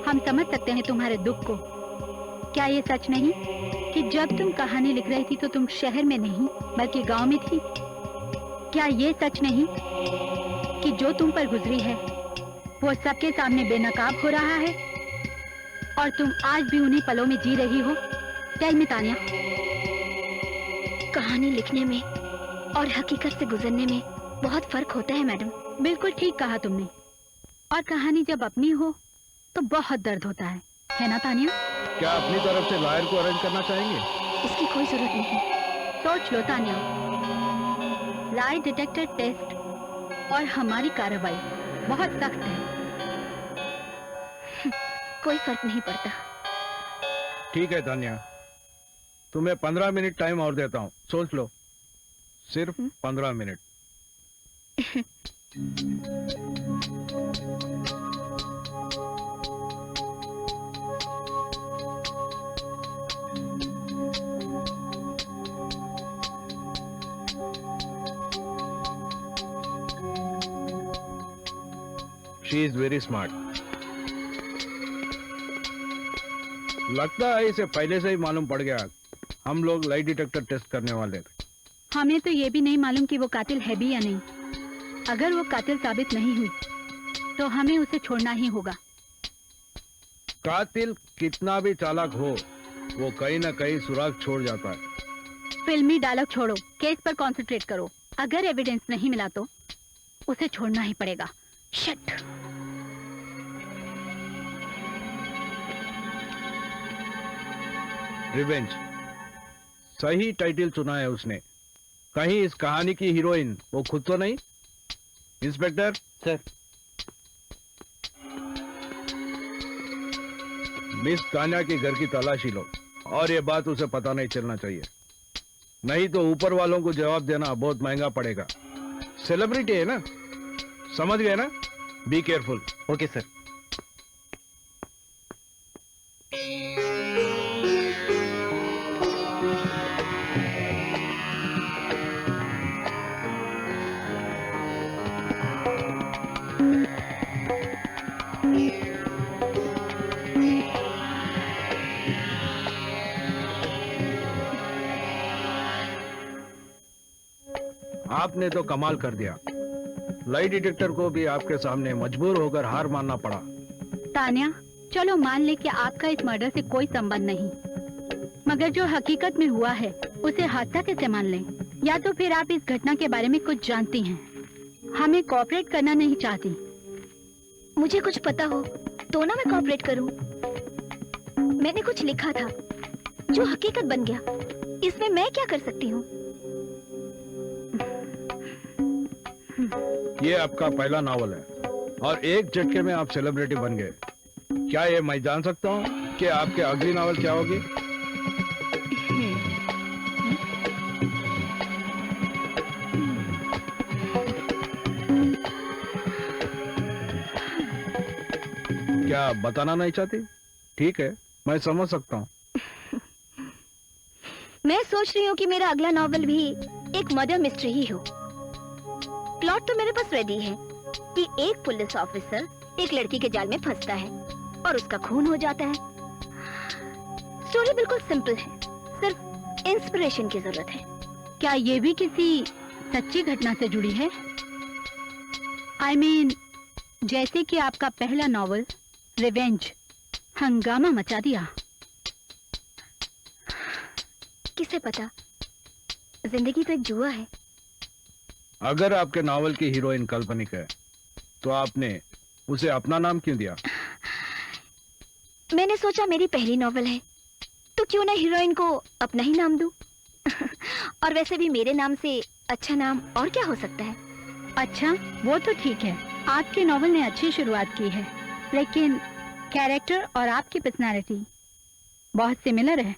हम समझ सकते हैं तुम्हारे दुख को। क्या ये सच नहीं कि जब तुम कहानी लिख रही थी तो तुम शहर में नहीं बल्कि गांव में थी? क्या ये सच नहीं कि जो तुम पर गुजरी है वो सबके सामने बेनकाब हो रहा है और तुम आज भी उन्हीं पलों में जी रही हो? टेल मी तानिया, कहानी लिखने में और हकीकत से गुजरने में बहुत फर्क होता है मैडम। बिल्कुल ठीक कहा तुमने। और कहानी जब अपनी हो तो बहुत दर्द होता है ना तानिया? क्या अपनी तरफ से लॉयर को अरेंज करना चाहेंगे? इसकी कोई जरूरत नहीं। सोच लो तानिया, लाई डिटेक्टर टेस्ट और हमारी कार्रवाई बहुत सख्त है। कोई फर्क नहीं पड़ता। ठीक है तानिया, तुम्हें 15 मिनट टाइम और देता हूँ, सोच लो। सिर्फ 15 minute. She is very smart. लगता है इसे पहले से ही मालूम पड़ गया हम लोग लाई डिटेक्टर टेस्ट करने वाले थे। हमें तो ये भी नहीं मालूम कि वो कातिल है भी या नहीं। अगर वो कातिल साबित नहीं हुई तो हमें उसे छोड़ना ही होगा। कातिल कितना भी चालाक हो, वो कहीं ना कहीं सुराग छोड़ जाता है। फिल्मी डायलॉग छोड़ो, केस पर कंसंट्रेट करो। अगर एविडेंस नहीं मिला तो उसे छोड़ना ही पड़ेगा। शिट। रिवेंज, सही टाइटल चुना है उसने। कहीं इस कहानी की हीरोइन वो खुद तो नहीं? Inspector sir. मिस तान्या के घर की तलाशी लो और ये बात उसे पता नहीं चलना चाहिए, नहीं तो ऊपर वालों को जवाब देना बहुत महंगा पड़ेगा। सेलिब्रिटी है ना, समझ गए ना? Be careful. Okay sir. आपने तो कमाल कर दिया। लाई डिटेक्टर को भी आपके सामने मजबूर होकर हार मानना पड़ा। तान्या, चलो मान ले कि आपका इस मर्डर से कोई संबंध नहीं, मगर जो हकीकत में हुआ है उसे हादसा कैसे मान लें? या तो फिर आप इस घटना के बारे में कुछ जानती हैं, हमें कोऑपरेट करना नहीं चाहती। मुझे कुछ पता हो तो ना मैं कोऑपरेट करूं। मैंने कुछ लिखा था जो हकीकत बन गया, इसमें मैं क्या कर सकती हूँ? ये आपका पहला नावल है और एक झटके में आप सेलिब्रिटी बन गए। क्या ये मैं जान सकता हूँ कि आपके अगली नावल क्या होगी? क्या आप बताना नहीं चाहती? ठीक है, मैं समझ सकता हूँ। मैं सोच रही हूँ कि मेरा अगला नॉवल भी एक मर्डर मिस्ट्री ही हो। प्लॉट तो मेरे पास रेडी है कि एक पुलिस ऑफिसर एक लड़की के जाल में फंसता है और उसका खून हो जाता है। स्टोरी बिल्कुल सिंपल है, सिर्फ इंस्पिरेशन की जरूरत है। क्या ये भी किसी सच्ची घटना से जुड़ी है? I mean, जैसे कि आपका पहला नॉवल रिवेंज हंगामा मचा दिया। किसे पता, जिंदगी तो एक जुआ है। अगर आपके नावल की हीरोइन काल्पनिक है तो आपने उसे अपना नाम क्यों दिया? मैंने सोचा मेरी पहली नॉवल है तो क्यों ना हीरोइन को अपना ही नाम दूं। और वैसे भी मेरे नाम से अच्छा नाम और क्या हो सकता है? अच्छा, वो तो ठीक है, आपके नॉवल ने अच्छी शुरुआत की है, लेकिन कैरेक्टर और आपकी पर्सनालिटी बहुत सिमिलर है।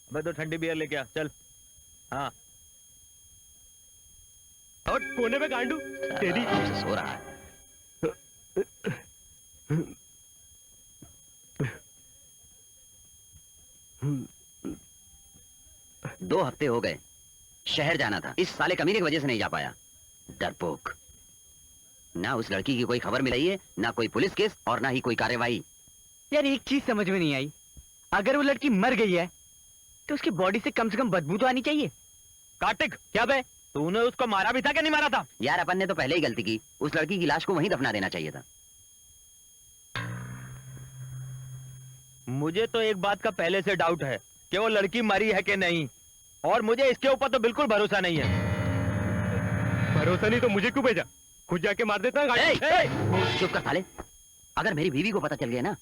मैं तो ठंडी बियर लेके आ चल। हाँ और कोने पे गांडू तेरी हमसे सो रहा है। 2 हफ्ते हो गए, शहर जाना था, इस साले कमीने की वजह से नहीं जा पाया। डरपोक। ना उस लड़की की कोई खबर मिली है, ना कोई पुलिस केस और ना ही कोई कार्रवाई। यार एक चीज समझ में नहीं आई, अगर वो लड़की मर गई है तो उसकी बॉडी से कम बदबू तो आनी चाहिए। कार्तिक क्या बे, तूने उसको मारा भी था क्या नहीं मारा था? यार अपन ने तो पहले ही गलती की, उस लड़की की लाश को वहीं दफना देना चाहिए था। मुझे तो एक बात का पहले से डाउट है कि वो लड़की मरी है कि नहीं, और मुझे इसके ऊपर तो बिल्कुल भरोसा नहीं है। भरोसा नहीं तो मुझे क्यों भेजा? खुद जाके मार देता गाड़ी। चुप कर साले, अगर मेरी बीवी को पता चल गया ना,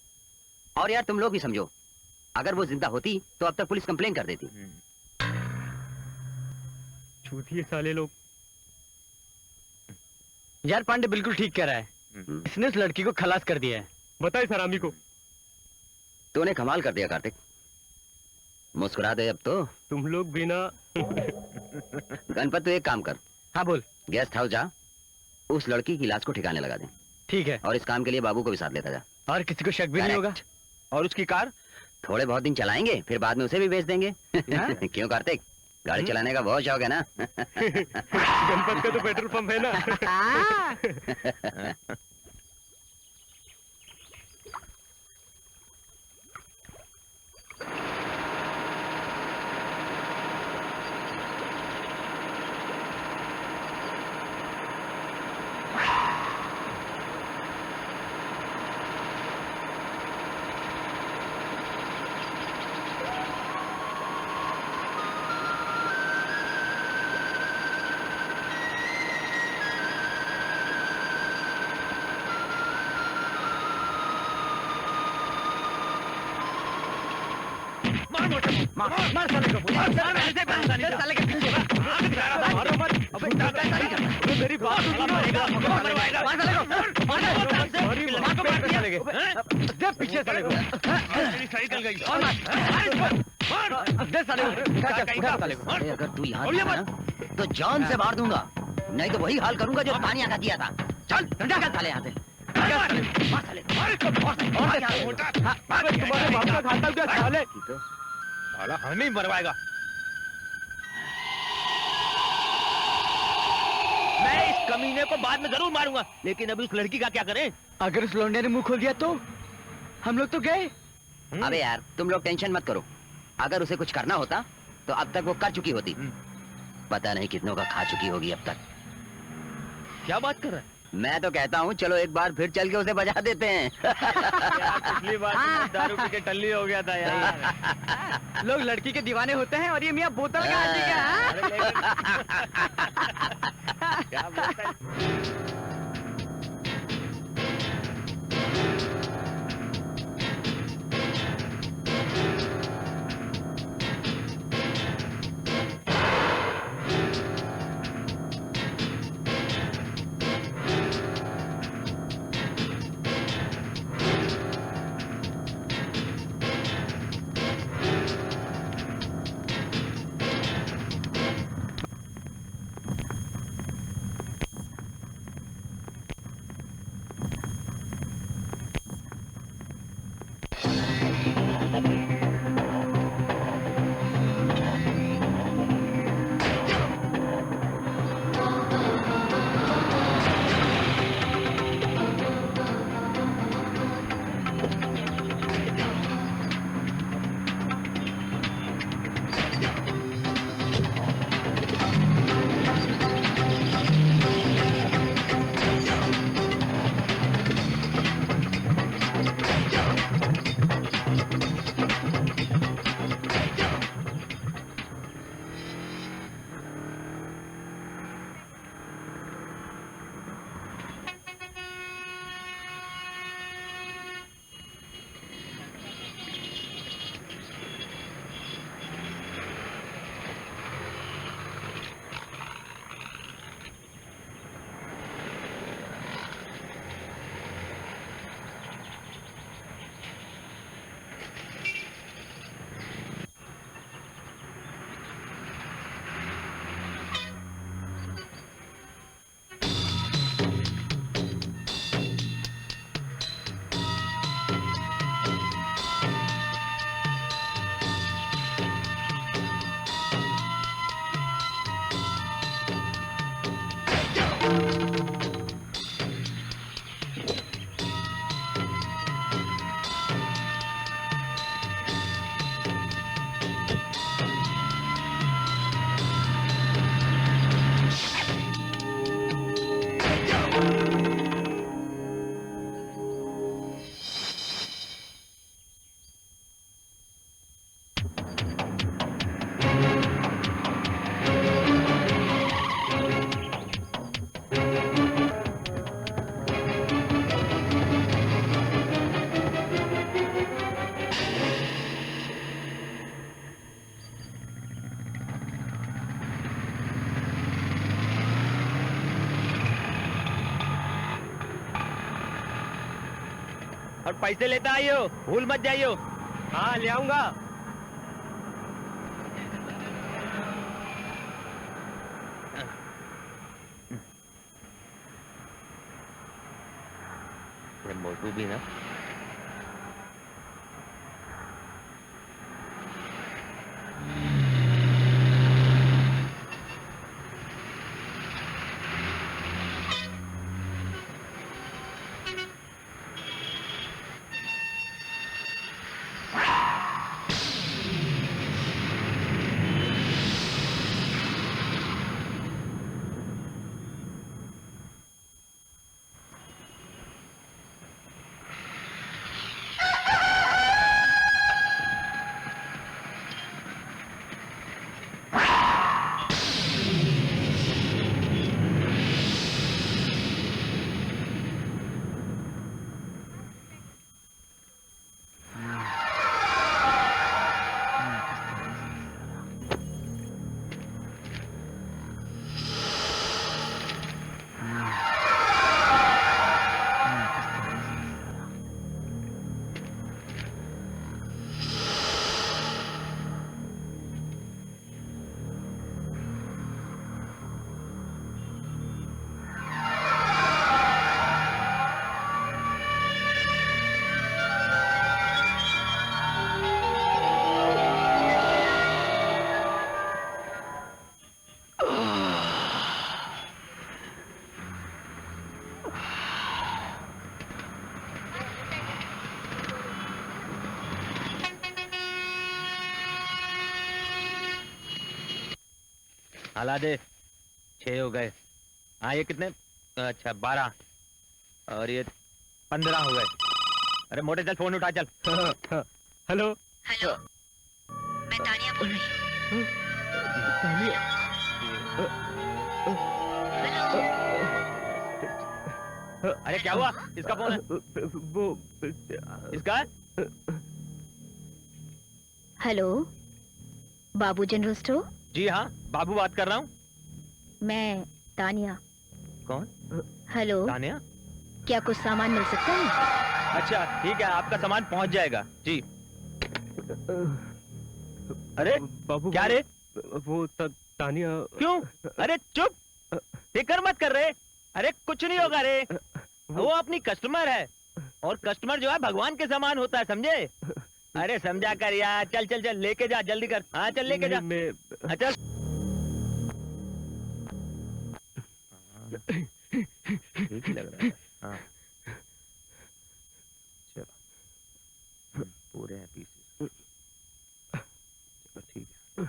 और यार तुम लोग भी समझो, अगर वो जिंदा होती तो अब तक पुलिस कंप्लेन कर देती। झूठी साले लोग। यार पांडे बिल्कुल ठीक कह रहा है, इसने उस लड़की को खलास कर दिया है। बताए सरामी को। तूने कमाल कर दिया कार्तिक, मुस्कुरा दे अब तो। तुम लोग बिना गणपत तू एक काम कर, हाँ बोल। गेस्ट हाउस जा, उस लड़की की लाश को ठिकाने लगा दे। ठीक है। और इस काम के लिए बाबू को भी साथ लेता जा। और किसी को शक भी नहीं होगा। Correct. और उसकी कार थोड़े बहुत दिन चलाएंगे, फिर बाद में उसे भी बेच देंगे। क्यों कार्तिक, गाड़ी चलाने का बहुत शौक है ना? गणपत का तो पेट्रोल पंप है ना। मार साले को, साले के पीछे मारो मत। अबे मेरी बात सुनो, मार साले को, मार दे पीछे साले को। साइकिल गई। दे साले को, उठा साले को। अरे अगर तू यहाँ था ना, तो जान से मार दूंगा, नहीं तो वही हाल करूंगा जो तानिया का किया था। चल डंडा कर साले यहाँ से। मार साले, तुम्हारे बाप का खाता क्या साले? तो साला हमें ही मरवाएगा। मैं इस कमीने को बाद में जरूर मारूंगा, लेकिन अभी उस लड़की का क्या करें? अगर उस लौंडे ने मुंह खोल दिया तो हम लोग तो गए। अबे यार तुम लोग टेंशन मत करो, अगर उसे कुछ करना होता तो अब तक वो कर चुकी होती। पता नहीं कितनों का खा चुकी होगी अब तक। क्या बात कर रहा है? मैं तो कहता हूँ चलो एक बार फिर चल के उसे बजा देते हैं। पिछली बार दारू पी के टल्ली हो गया था यार। लोग लड़की के दीवाने होते हैं और ये मियाँ बोतल का आदमी का। क्या बोलता है? और पैसे लेता आइयो, भूल मत जाइयो। हाँ ले आऊंगा। मोटू भी ना। हला दे। 6 हो गए। हाँ ये कितने? अच्छा 12 और ये 15 हो गए। अरे मोटे चल फोन उठा चल। हेलो हेलो, मैं तानिया बोल रही हूँ। अरे क्या हुआ? इसका फोन है? वो इसका है? हेलो, बाबू जनरल स्टोर। जी हाँ, बाबू बात कर रहा हूँ। मैं तानिया। कौन? हेलो, तानिया? क्या कुछ सामान मिल सकता है? अच्छा ठीक है, आपका सामान पहुंच जाएगा जी। अरे बाबू क्या रे? वो तानिया। क्यों? अरे चुप, फिक्र मत कर रहे। अरे कुछ नहीं होगा रे, वो अपनी कस्टमर है और कस्टमर जो है भगवान के समान होता है, समझे? अरे समझा कर यार। चल चल चल लेके जा, जल्दी कर। हाँ चल लेके जा। अच्छा ठीक ही लग रहा है। हाँ चलो पूरे हैं पीसेस। चलो ठीक है।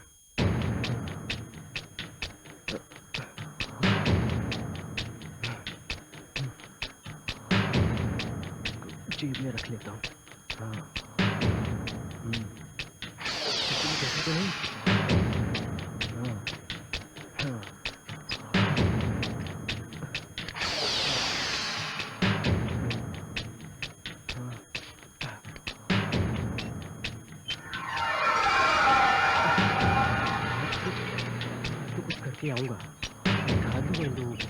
जेब में रख लेता हूँ। हाँ तो नहीं। हाँ हाँ तो कुछ करके आऊंगा। दिखा दूंगा इन लोगों को।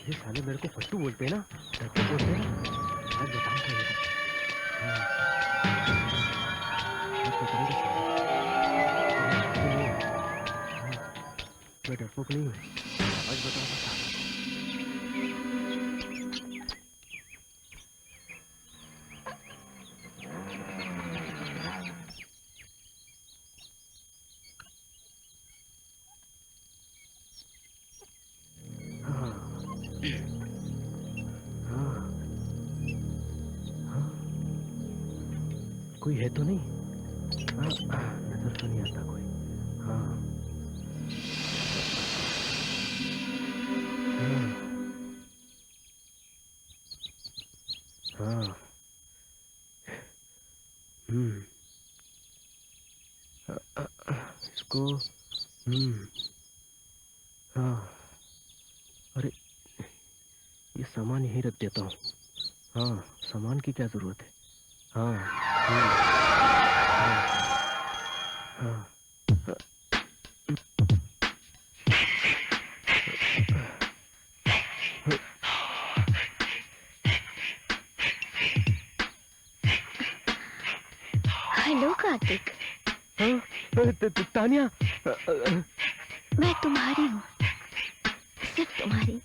ये साले मेरे को फट्टू बोलते हैं ना, डरते बोलते हैं ना। आज बताऊंगा इनको। मैं डरपोक नहीं हूँ, आज बताऊंगा। कोई है तो नहीं? नजर तो नहीं आता कोई। हाँ हाँ इसको हाँ। अरे ये सामान यहीं रख देता हूँ। हाँ सामान की क्या जरूरत है। हाँ हाँ हाँ हेलो कार्तिक। तानिया, मैं तुम्हारी हूँ, सिर्फ तुम्हारी।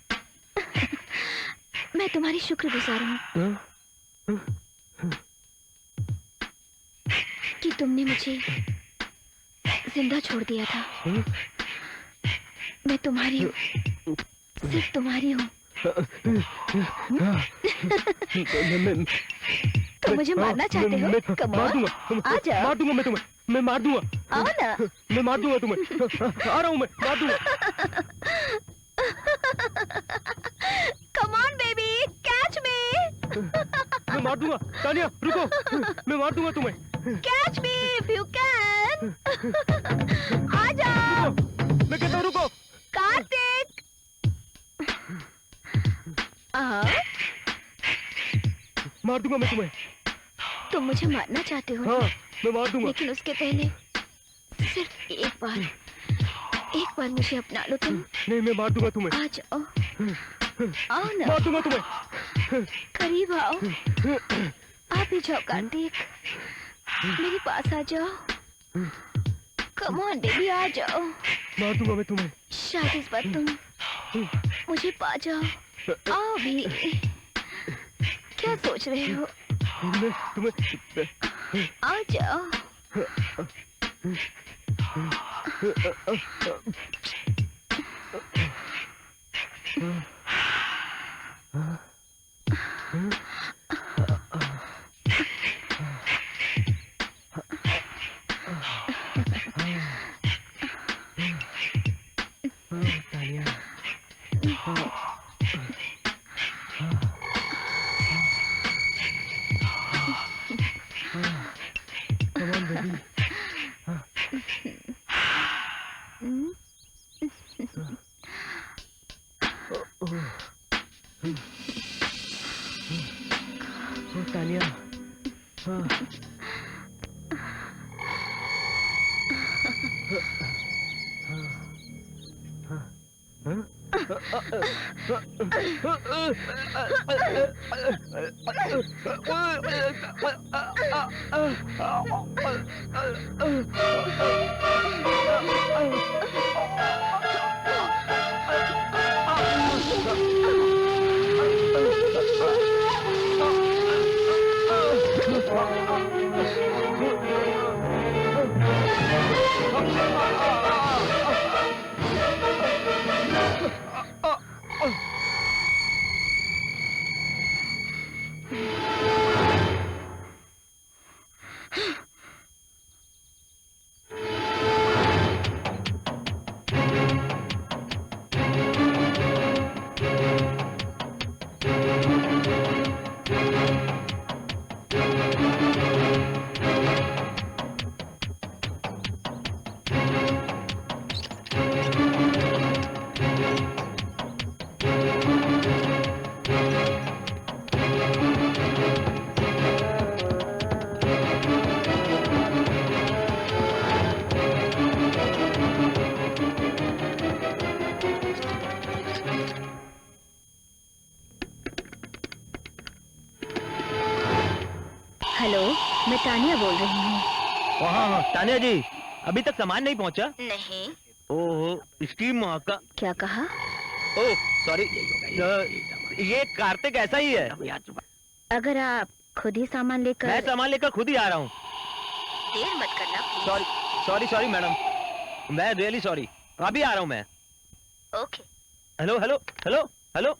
मैं तुम्हारी शुक्रगुजार हूँ कि तुमने मुझे जिंदा छोड़ दिया था। मैं तुम्हारी हूँ, सिर्फ तुम्हारी हूँ। तुम मुझे मारना चाहते हो? Come on, आ जाओ। मार दूंगा मैं तुम्हें, मैं मार दूंगा। आओ ना। मैं मार दूंगा तुम्हें। आ रहा हूँ मैं, मार दूंगा। Come on baby, catch me. मैं मार दूंगा। तानिया रुको, मैं मार दूंगा तुम्हें। Catch me if you can. आ जाओ। मैं कहता हूँ रुको। कार्तिक। मार दूंगा मैं तुम्हें। तुम मुझे मारना चाहते हो? हाँ, मैं मार दूंगा। लेकिन उसके पहले सिर्फ एक बार मुझे अपना लो तुम। नहीं, मैं मार दूंगा तुम्हें। आ जाओ, आओ ना। मार दूंगा तुम्हें। करीब आओ। आप ही जाओ कार्तिक, मेरे पास आ जाओ। कम ऑन बेबी, आ जाओ। मार दूंगा मैं तुम्हें। शायद इस बार तुम मुझे पा जाओ। आओ भी। क्या सोच रहे हो? मैं तुम्हें। आ जाओ। तानिया, हेलो, मैं तानिया बोल रही हूँ। हाँ, तानिया जी, अभी तक सामान नहीं पहुंचा? नहीं। ओहो, स्टीव माँ का। क्या कहा? ओह, सॉरी, ये कार्तिक ऐसा ही है। अगर आप खुद ही सामान लेकर। मैं सामान लेकर खुद ही आ रहा हूँ। देर मत करना प्लीज। सॉरी मैडम, मैं रियली सॉरी। अभी आ रहा हूँ मैं। Okay. Hello hello hello hello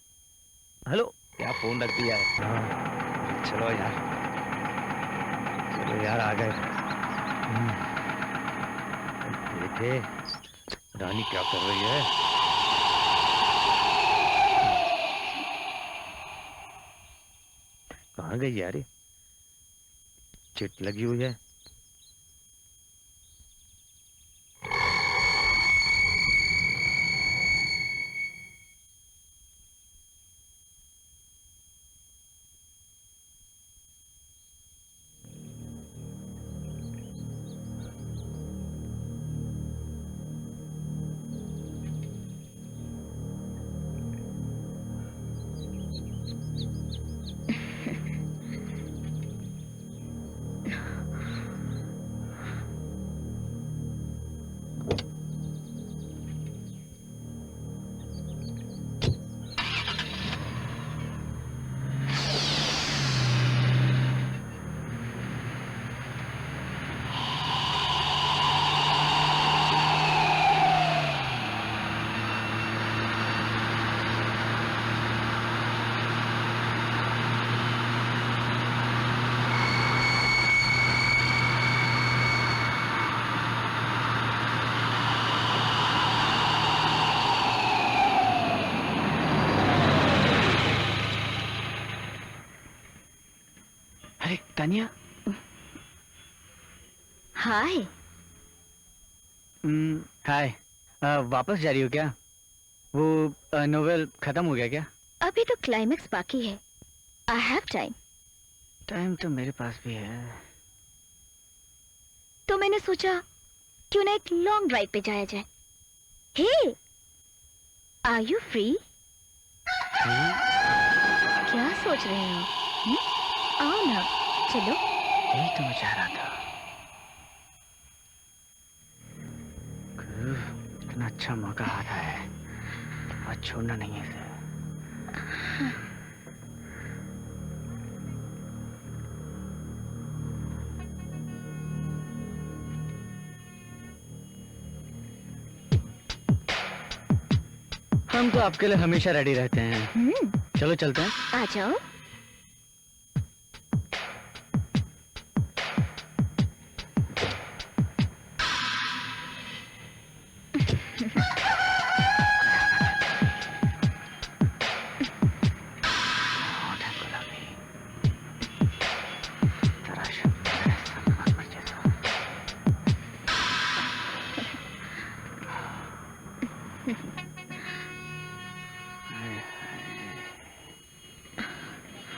hello, क्या फोन रख दिया है। चलो यार आ गए। देखे रानी क्या कर रही है। कहाँ गई यार ये? चिट लगी हुई है। अरे तानिया। हाय। हाय। वापस जा रही हो क्या? वो नोवेल खत्म हो गया क्या? अभी तो क्लाइमेक्स बाकी है। I have time. टाइम तो मेरे पास भी है। तो मैंने सोचा क्यों ना एक लॉन्ग ड्राइव पे जाया जाए। हे, आर यू फ्री? क्या सोच रहे हो? आओ ना, चलो। यही तो मैं चाह रहा था। इतना अच्छा मौका आ रहा है, आज छोड़ना नहीं है इसे। हम तो आपके लिए हमेशा रेडी रहते हैं। चलो चलते हैं। आ जाओ।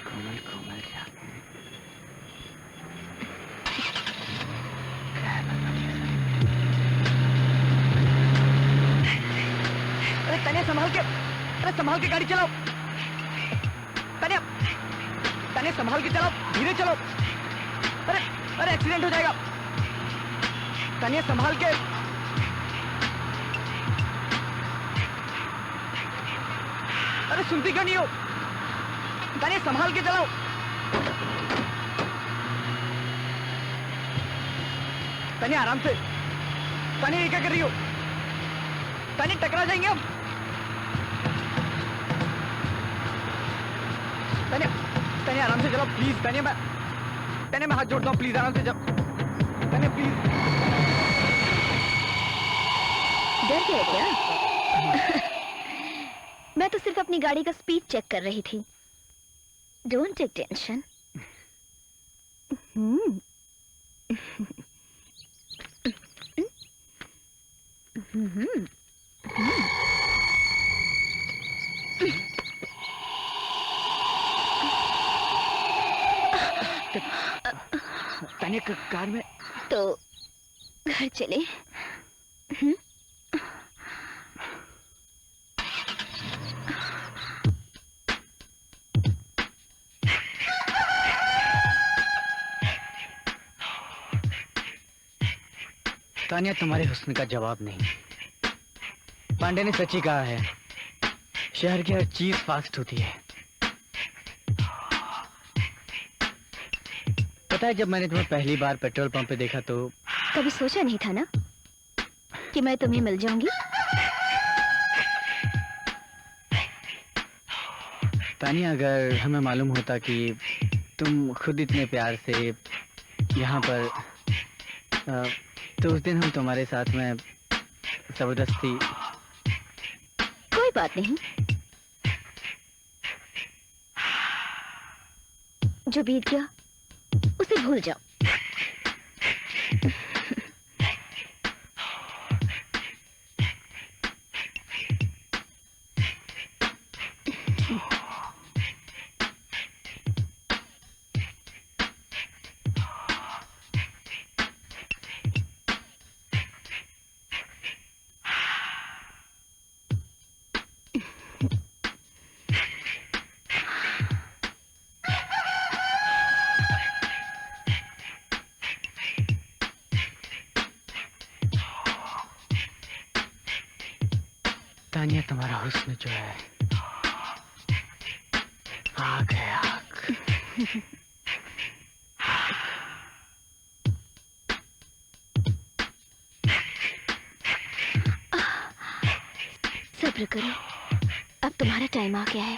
कोमल कोमल जाके अरे तनिया संभाल के, अरे संभाल के गाड़ी चलाओ। तनिया, तनिया संभाल के चलाओ, धीरे चलो। अरे अरे एक्सीडेंट हो जाएगा। तनिया संभाल के। अरे सुनती क्यों नहीं हो? तनिया संभाल के चलाओ। तनिया आराम से। तनिया ये क्या कर रही हो? तनिया टकरा जाएंगे हम। तनिया, तनिया आराम से चलो प्लीज। तनिया मैं हाथ जोड़ता हूँ, प्लीज आराम से जाओ। तनिया प्लीज। डर गए क्या? मैं तो सिर्फ अपनी गाड़ी का स्पीड चेक कर रही थी। Don't take tension. Tania car में तो घर चले। तानिया, तुम्हारे हुस्न का जवाब नहीं। पांडे ने सच ही कहा है, शहर की हर चीज फास्ट होती है। पता है, जब मैंने तुम्हें पहली बार पेट्रोल पंप पे देखा तो कभी सोचा नहीं था ना कि मैं तुम्हें मिल जाऊंगी। तानिया, अगर हमें मालूम होता कि तुम खुद इतने प्यार से यहाँ पर तो उस दिन हम तुम्हारे साथ में जबरदस्ती। कोई बात नहीं, जो बीत गया उसे भूल जाओ। तानिया, तुम्हारा हुस्न जो है आग है, आग। सब्र करो, अब तुम्हारा टाइम आ गया है।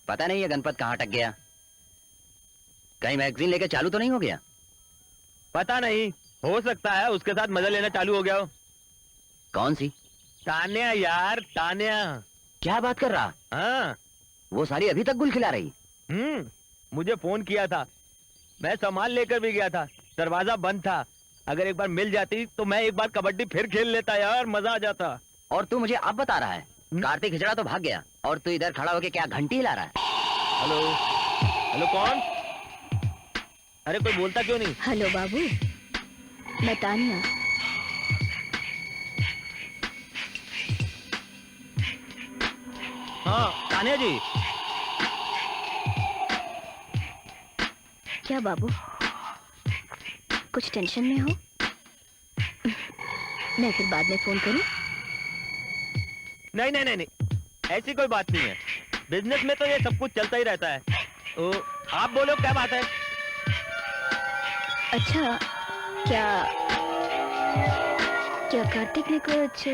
पता नहीं ये गणपत कहाँ अटक गया। कहीं मैगजीन लेके चालू तो नहीं हो गया? पता नहीं, हो सकता है उसके साथ मजा लेना चालू हो गया हो। कौन सी? तान्या यार, तान्या। क्या बात कर रहा? हाँ। वो साली अभी तक गुल खिला रही? मुझे फोन किया था, मैं सामान लेकर भी गया था, दरवाजा बंद था। अगर एक बार मिल जाती तो मैं एक बार कबड्डी फिर खेल लेता यार, मजा आ जाता। और तू मुझे अब बता रहा है कार्तिक हिजड़ा तो भाग गया और तू इधर खड़ा होके क्या घंटी हिला रहा है? हेलो हेलो, कौन? अरे कोई बोलता क्यों नहीं? हेलो बाबू, मैं तानिया। हाँ तान्या जी। क्या बाबू, कुछ टेंशन में हो? मैं फिर बाद में फोन करूं? नहीं नहीं नहीं नहीं, ऐसी कोई बात नहीं है। बिजनेस में तो ये सब कुछ चलता ही रहता है। तो आप बोलो क्या बात है? अच्छा, क्या क्या कार्तिक ने कुछ?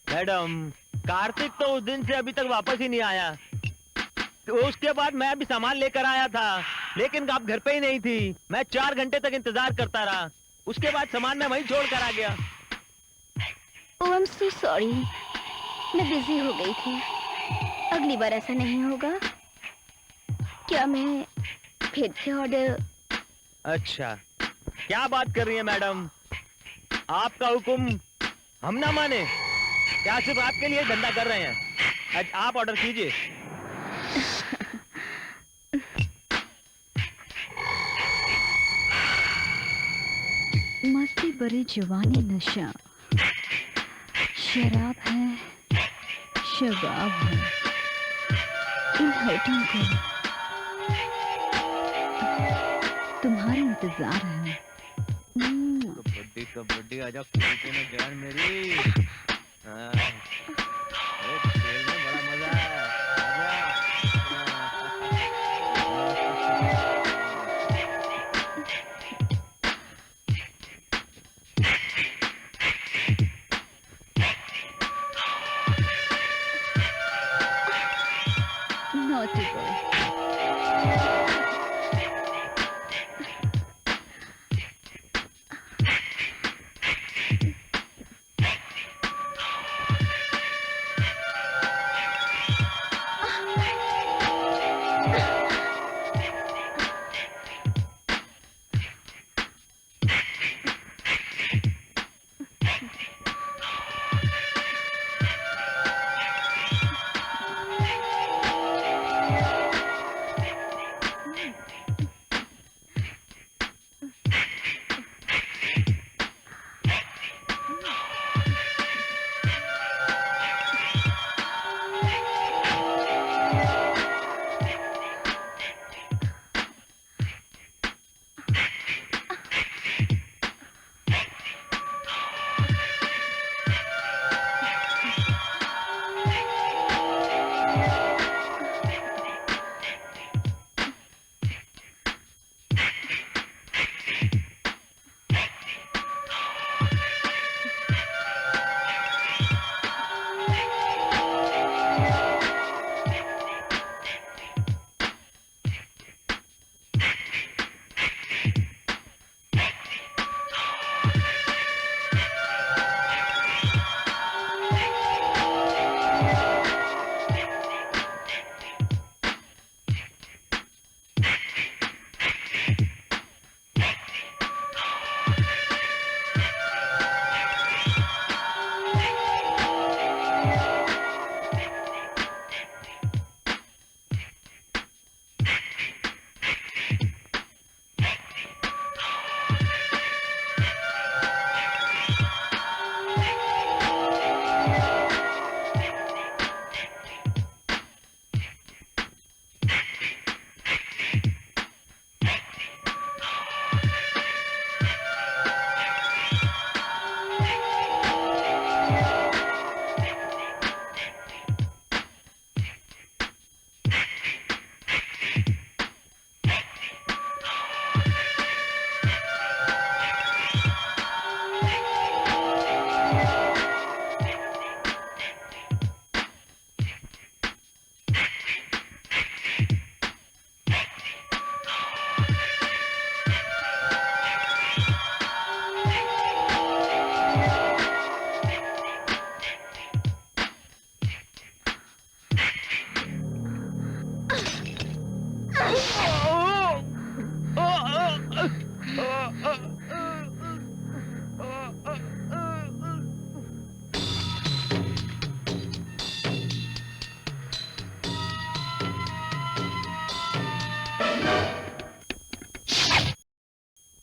मैडम, कार्तिक तो उस दिन से अभी तक वापस ही नहीं आया। तो उसके बाद मैं अभी सामान लेकर आया था, लेकिन आप घर पे ही नहीं थी। मैं 4 घंटे तक इंतजार करता रहा, उसके बाद सामान मैं वहीं छोड़ कर आ गया। ओह आई एम सो सॉरी, मैं बिजी हो गई थी। अगली बार ऐसा नहीं होगा। क्या मैं फिर से ऑर्डर? अच्छा, क्या बात कर रही है मैडम? आपका हुक्म हम ना माने क्या? सिर्फ आपके लिए धंधा कर रहे हैं। आज आप ऑर्डर कीजिए। मस्ती भरी जवानी नशा, शराब है, शबाब है, इन होठों को तुम्हारा इंतजार है। कबड्डी कबड्डी आजा खेलते ना जान मेरी। हाँ, खेल में बड़ा मजा है। Naughty boy.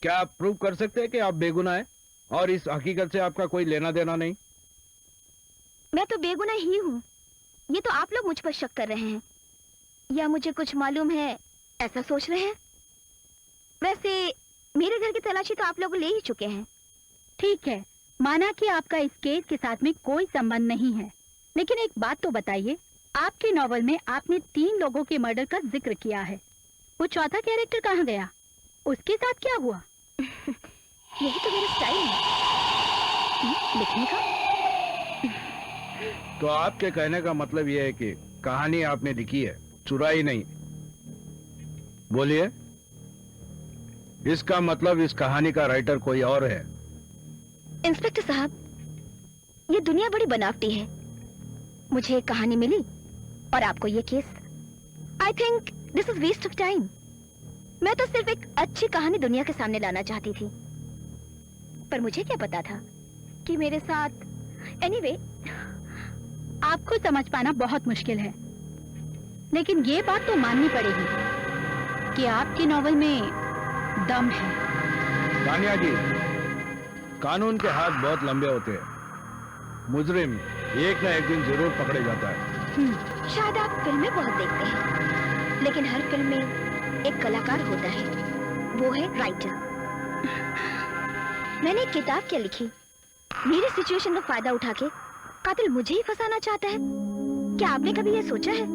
क्या आप प्रूव कर सकते हैं कि आप बेगुनाह हैं और इस हकीकत से आपका कोई लेना देना नहीं? मैं तो बेगुनाह ही हूँ। ये तो आप लोग मुझ पर शक कर रहे हैं या मुझे कुछ मालूम है ऐसा सोच रहे हैं। वैसे मेरे घर की तलाशी तो आप लोग ले ही चुके हैं। ठीक है, माना कि आपका इस केस के साथ में कोई संबंध नहीं है, लेकिन एक बात तो बताइए, आपके नॉवल में आपने 3 लोगों के मर्डर का जिक्र किया है। वो चौथा कैरेक्टर कहाँ गया? उसके साथ क्या हुआ? यही तो मेरा स्टाइल है लिखने का। तो आपके कहने का मतलब यह है कि कहानी आपने लिखी है, चुराई नहीं। बोलिए, इसका मतलब इस कहानी का राइटर कोई और है। इंस्पेक्टर साहब, ये दुनिया बड़ी बनावटी है। मुझे एक कहानी मिली और आपको ये case. I think this is waste of time. मैं तो सिर्फ एक अच्छी कहानी दुनिया के सामने लाना चाहती थी, पर मुझे क्या पता था कि मेरे साथ। एनीवे, आपको समझ पाना बहुत मुश्किल है, लेकिन ये बात तो माननी पड़ेगी कि आपके नॉवल में दम है। तानिया जी, कानून के हाथ बहुत लंबे होते हैं। मुजरिम एक ना एक दिन जरूर पकड़े जाता है। शायद आप फिल्में बहुत देखते हैं, लेकिन हर फिल्म में एक कलाकार होता है, वो है राइटर। मैंने एक किताब क्या लिखी, मेरी सिचुएशन का फायदा उठा के कातिल मुझे ही फंसाना चाहता है। क्या आपने कभी ये सोचा है?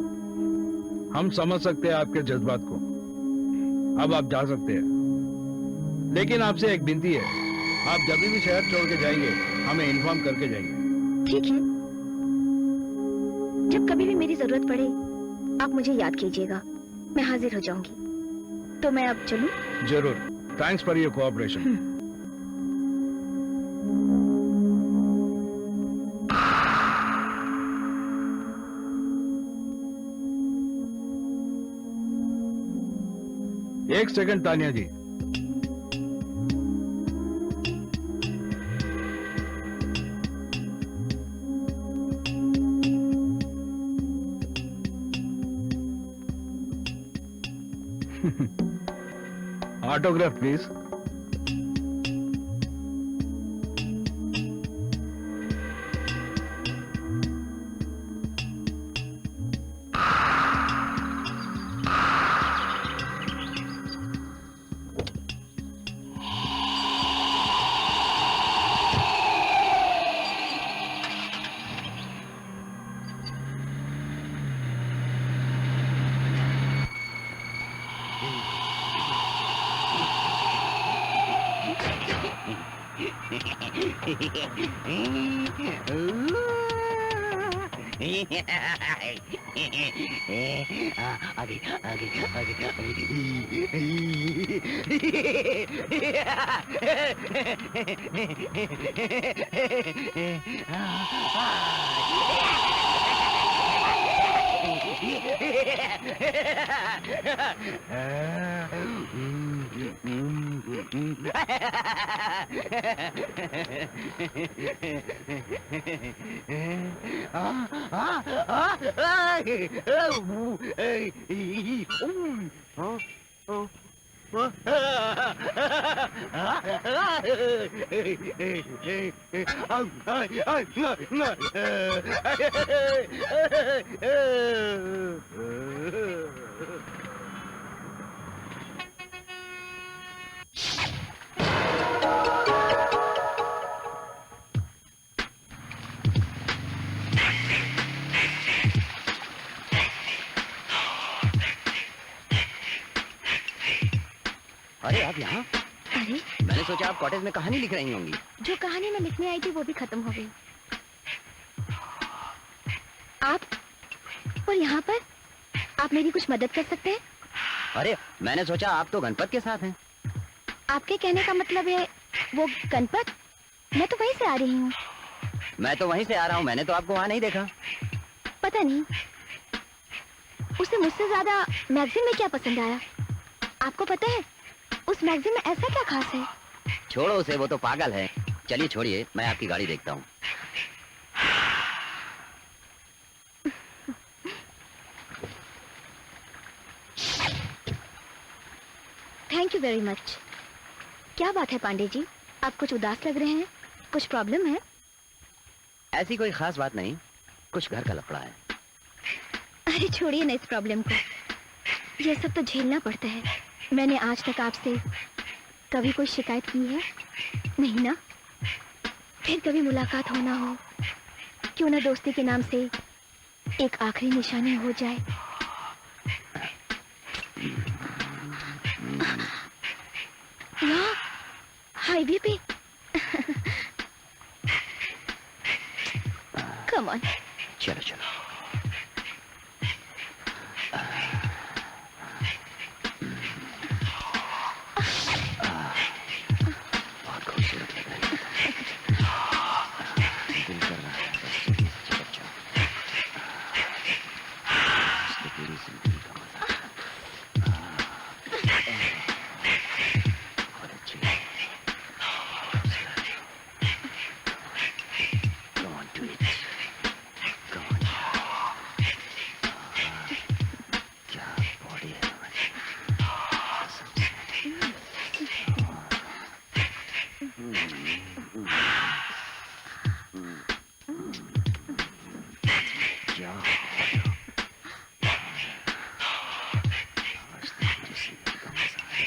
हम समझ सकते हैं आपके जज्बात को। अब आप जा सकते हैं, लेकिन आपसे एक विनती है, आप जब भी शहर छोड़ के जाएंगे हमें इन्फॉर्म करके जाएंगे। ठीक है, जब कभी भी मेरी जरूरत पड़े आप मुझे याद कीजिएगा, मैं हाजिर हो जाऊंगी। तो मैं अब चलूं? जरूर। Thanks for your cooperation. एक second Tania ji, autograph please. आगे आगे अरे आप यहाँ? अरे, मैंने सोचा आप कॉटेज में कहानी लिख रही होंगी। जो कहानी मैं लिखने आई थी वो भी खत्म हो गई। आप और यहाँ पर आप मेरी कुछ मदद कर सकते हैं? अरे मैंने सोचा आप तो गणपत के साथ हैं। आपके कहने का मतलब है वो गणपत? मैं तो वहीं से आ रही हूँ। मैं तो वहीं से आ रहा हूँ, मैंने तो आपको वहाँ नहीं देखा। पता नहीं, उसे मुझसे ज्यादा मैगजीन में क्या पसंद आया। आपको पता है उस मैगजीन में ऐसा क्या खास है? छोड़ो उसे, वो तो पागल है। चलिए छोड़िए, मैं आपकी गाड़ी देखता हूँ। Thank you very much. क्या बात है पांडे जी, आप कुछ उदास लग रहे हैं? कुछ प्रॉब्लम है? ऐसी कोई खास बात नहीं, कुछ घर का लफड़ा है। अरे छोड़िए ना इस प्रॉब्लम को, ये सब तो झेलना पड़ता है। मैंने आज तक आपसे कभी कोई शिकायत की है? नहीं ना? फिर कभी मुलाकात होना हो, क्यों ना दोस्ती के नाम से एक आखिरी निशानी हो जाए। यहाँ हाईवे पे कम ऑन। चलो चलो। बहुत खूबसूरत लग रही है। दिल कर रहा है बस जल्दी से चिपक जाओ। इसकी पूरी जिंदगी का मजा। बहुत अच्छी है। Come on, do it. Come on. क्या बॉडी है हमारी। कसम से। क्या आज तक मेरी जिंदगी का मजा है।